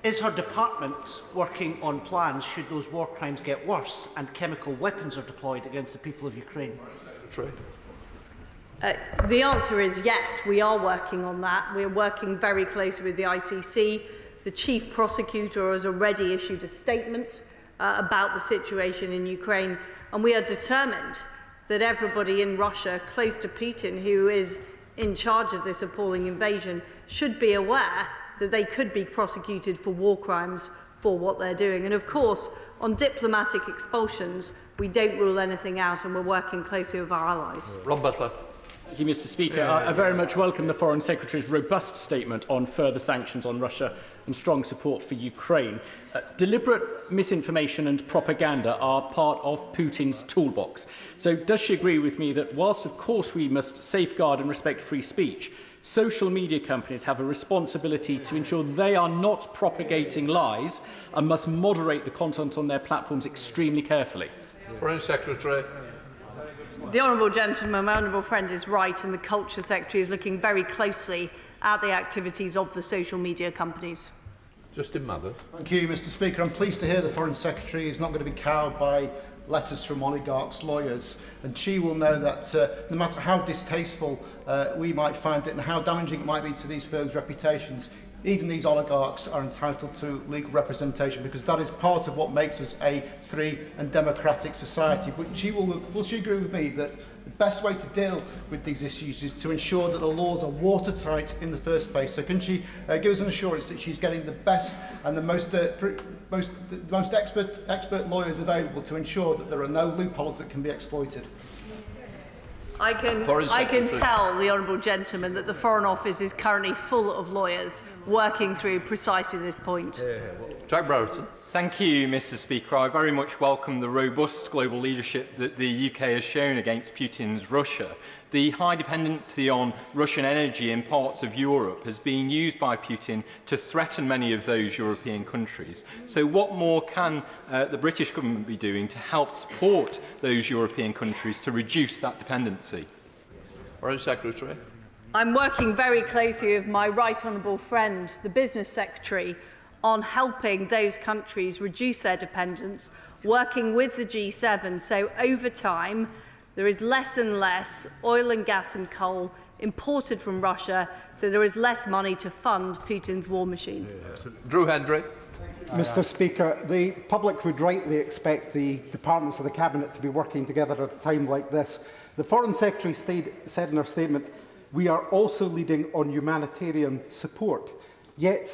Is her department working on plans should those war crimes get worse and chemical weapons are deployed against the people of Ukraine? The answer is yes, we are working on that. We're working very closely with the ICC. The Chief Prosecutor has already issued a statement about the situation in Ukraine, and we are determined that everybody in Russia close to Putin, who is in charge of this appalling invasion, should be aware that they could be prosecuted for war crimes for what they're doing. And of course, on diplomatic expulsions, we don't rule anything out, and we're working closely with our allies. Rob Butler. Thank you, Mr. Speaker. I very much welcome the Foreign Secretary's robust statement on further sanctions on Russia and strong support for Ukraine. Deliberate misinformation and propaganda are part of Putin's toolbox. So does she agree with me that whilst, of course, we must safeguard and respect free speech, social media companies have a responsibility to ensure they are not propagating lies and must moderate the content on their platforms extremely carefully? Foreign Secretary. The honourable gentleman, my honourable friend, is right, and the Culture Secretary is looking very closely at the activities of the social media companies. Justin Mathers. Thank you, Mr. Speaker. I'm pleased to hear the Foreign Secretary is not going to be cowed by letters from oligarchs' lawyers, and she will know that no matter how distasteful we might find it and how damaging it might be to these firms' reputations, even these oligarchs are entitled to legal representation, because that is part of what makes us a free and democratic society. But will she agree with me that the best way to deal with these issues is to ensure that the laws are watertight in the first place? So can she give us an assurance that she's getting the best and the most expert lawyers available to ensure that there are no loopholes that can be exploited? I can tell the honourable gentleman that the Foreign Office is currently full of lawyers working through precisely this point. Jack Brereton. Thank you, Mr. Speaker. I very much welcome the robust global leadership that the UK has shown against Putin's Russia. The high dependency on Russian energy in parts of Europe has been used by Putin to threaten many of those European countries. So what more can the British government be doing to help support those European countries to reduce that dependency? Foreign Secretary. I'm working very closely with my right honourable friend, the Business Secretary, on helping those countries reduce their dependence, working with the G7, so over time there is less and less oil and gas and coal imported from Russia, so there is less money to fund Putin's war machine. Drew Hendry. Mr Speaker, the public would rightly expect the departments of the Cabinet to be working together at a time like this. The Foreign Secretary said in her statement, "We are also leading on humanitarian support." Yet,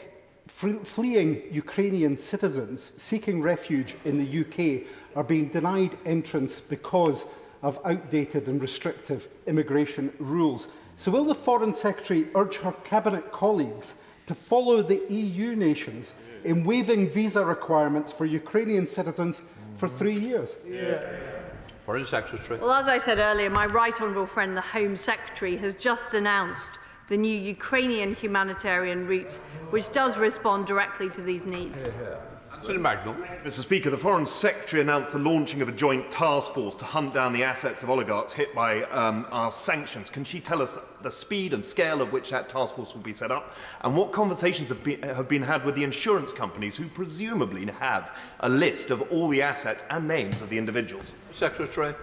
fleeing Ukrainian citizens seeking refuge in the UK are being denied entrance because of outdated and restrictive immigration rules. So will the Foreign Secretary urge her Cabinet colleagues to follow the EU nations in waiving visa requirements for Ukrainian citizens for 3 years? Foreign Secretary. Well, as I said earlier, my right honourable friend, the Home Secretary, has just announced the new Ukrainian humanitarian route, which does respond directly to these needs. Mr Speaker, the Foreign Secretary announced the launching of a joint task force to hunt down the assets of oligarchs hit by our sanctions. Can she tell us the speed and scale of which that task force will be set up, and what conversations have been had with the insurance companies who presumably have a list of all the assets and names of the individuals? Secretary.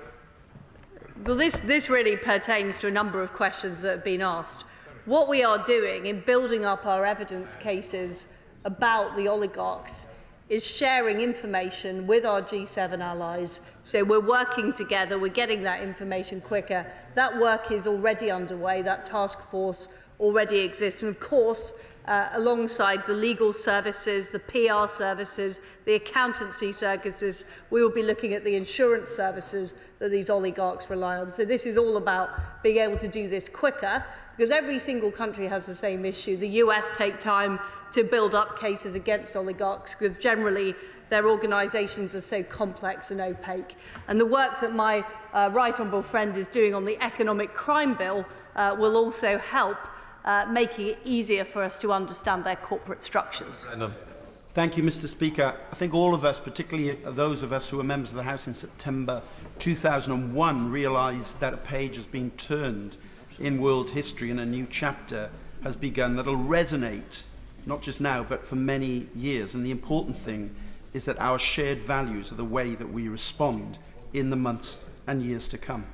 Well, this really pertains to a number of questions that have been asked. What we are doing in building up our evidence cases about the oligarchs is sharing information with our G7 allies. So we're working together, we're getting that information quicker. That work is already underway, that task force already exists. And of course, alongside the legal services, the PR services, the accountancy services, we will be looking at the insurance services that these oligarchs rely on. So this is all about being able to do this quicker, because every single country has the same issue. The US take time to build up cases against oligarchs because generally their organisations are so complex and opaque. And the work that my right honourable friend is doing on the economic crime bill will also help making it easier for us to understand their corporate structures. Thank you, Mr Speaker. I think all of us, particularly those of us who were members of the House in September 2001, realise that a page has been turned in world history and a new chapter has begun that will resonate not just now but for many years. And the important thing is that our shared values are the way that we respond in the months and years to come.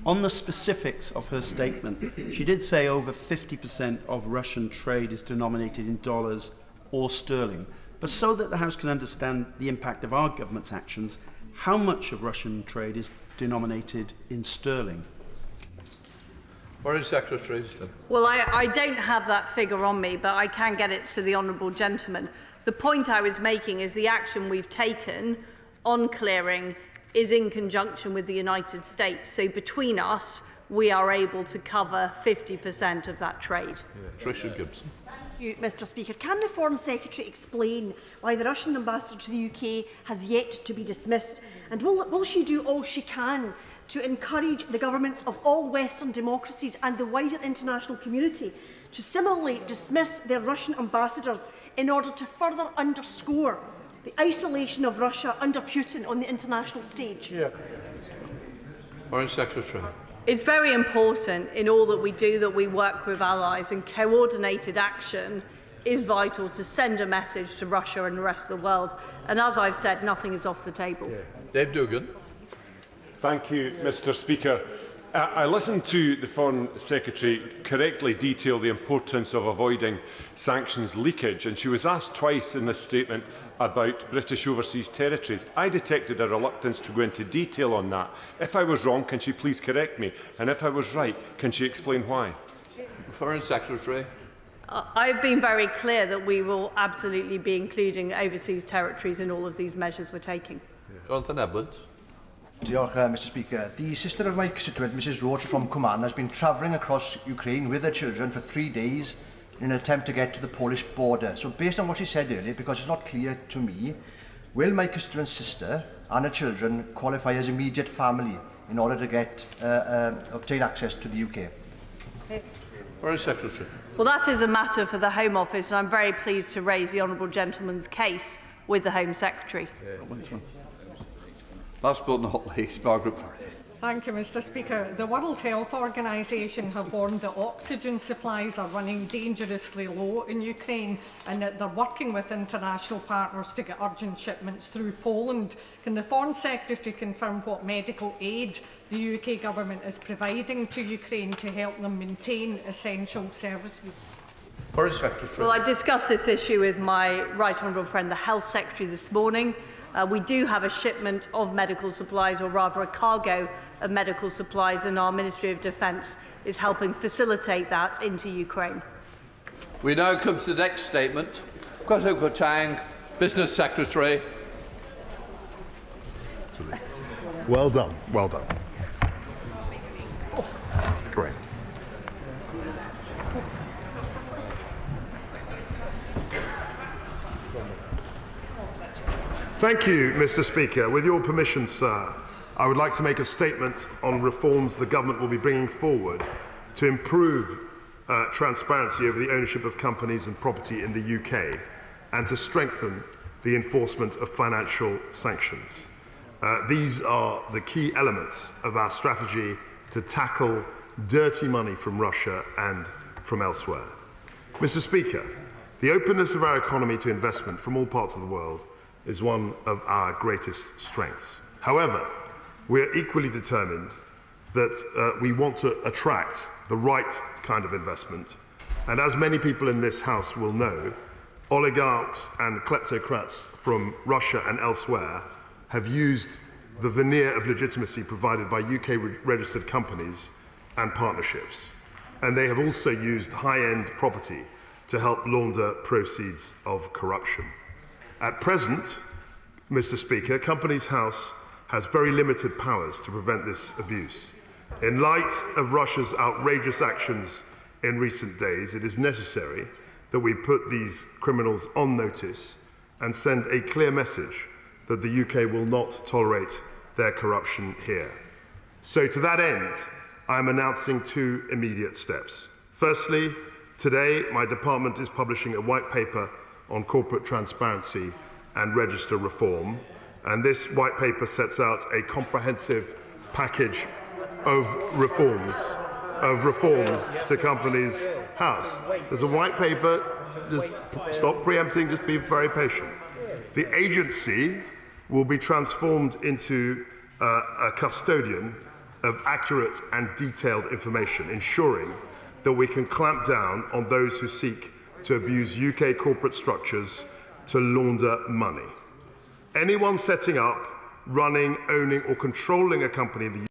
On the specifics of her statement, she did say over 50% of Russian trade is denominated in dollars or sterling. But so that the House can understand the impact of our government's actions, how much of Russian trade is denominated in sterling? Foreign Secretary. Well, I don't have that figure on me, but I can get it to the honourable gentleman. The point I was making is the action we've taken on clearing is in conjunction with the United States. So between us, we are able to cover 50% of that trade. Tricia Gibson. Thank you, Mr Speaker. Can the Foreign Secretary explain why the Russian ambassador to the UK has yet to be dismissed? And will she do all she can to encourage the governments of all Western democracies and the wider international community to similarly dismiss their Russian ambassadors in order to further underscore the isolation of Russia under Putin on the international stage? Foreign Secretary. It's very important in all that we do that we work with allies, and coordinated action is vital to send a message to Russia and the rest of the world. And as I've said, nothing is off the table. Dave Dugan. Thank you, Mr Speaker. I listened to the Foreign Secretary correctly detail the importance of avoiding sanctions leakage, and she was asked twice in this statement about British overseas territories. I detected a reluctance to go into detail on that. If I was wrong, can she please correct me? And if I was right, can she explain why? Foreign Secretary. I've been very clear that we will absolutely be including overseas territories in all of these measures we're taking. Jonathan Edwards. Diolch, Mr Speaker. The sister of my constituent, Mrs Roach from Coman, has been travelling across Ukraine with her children for 3 days in an attempt to get to the Polish border. So based on what she said earlier, because it's not clear to me, will my constituent's sister and her children qualify as immediate family in order to get obtain access to the UK? Foreign Secretary. Well, that is a matter for the Home Office, and I'm very pleased to raise the honourable gentleman's case with the Home Secretary. Last but not least, Margaret Farrell. Thank you, Mr Speaker. The World Health Organization have warned that oxygen supplies are running dangerously low in Ukraine and that they're working with international partners to get urgent shipments through Poland. Can the Foreign Secretary confirm what medical aid the UK government is providing to Ukraine to help them maintain essential services? Foreign Secretary. Well, I discussed this issue with my right honourable friend, the Health Secretary, this morning. We do have a shipment of medical supplies, or rather a cargo of medical supplies, and our Ministry of Defence is helping facilitate that into Ukraine. We now come to the next statement. Kwatu Tang, Business Secretary. Well done, well done. Great. Thank you, Mr. Speaker. With your permission, sir, I would like to make a statement on reforms the government will be bringing forward to improve transparency over the ownership of companies and property in the UK and to strengthen the enforcement of financial sanctions. These are the key elements of our strategy to tackle dirty money from Russia and from elsewhere. Mr. Speaker, the openness of our economy to investment from all parts of the world is one of our greatest strengths. However, we are equally determined that we want to attract the right kind of investment, and as many people in this House will know, oligarchs and kleptocrats from Russia and elsewhere have used the veneer of legitimacy provided by UK-registered companies and partnerships, and they have also used high-end property to help launder proceeds of corruption. At present, Mr. Speaker, Companies House has very limited powers to prevent this abuse. In light of Russia's outrageous actions in recent days, it is necessary that we put these criminals on notice and send a clear message that the UK will not tolerate their corruption here. So to that end, I am announcing two immediate steps. Firstly, today my department is publishing a white paper on corporate transparency and register reform, and this white paper sets out a comprehensive package of reforms to Companies House. There's a white paper, just stop preempting, just be very patient. The agency will be transformed into a custodian of accurate and detailed information, ensuring that we can clamp down on those who seek to abuse UK corporate structures to launder money. Anyone setting up, running, owning or controlling a company in the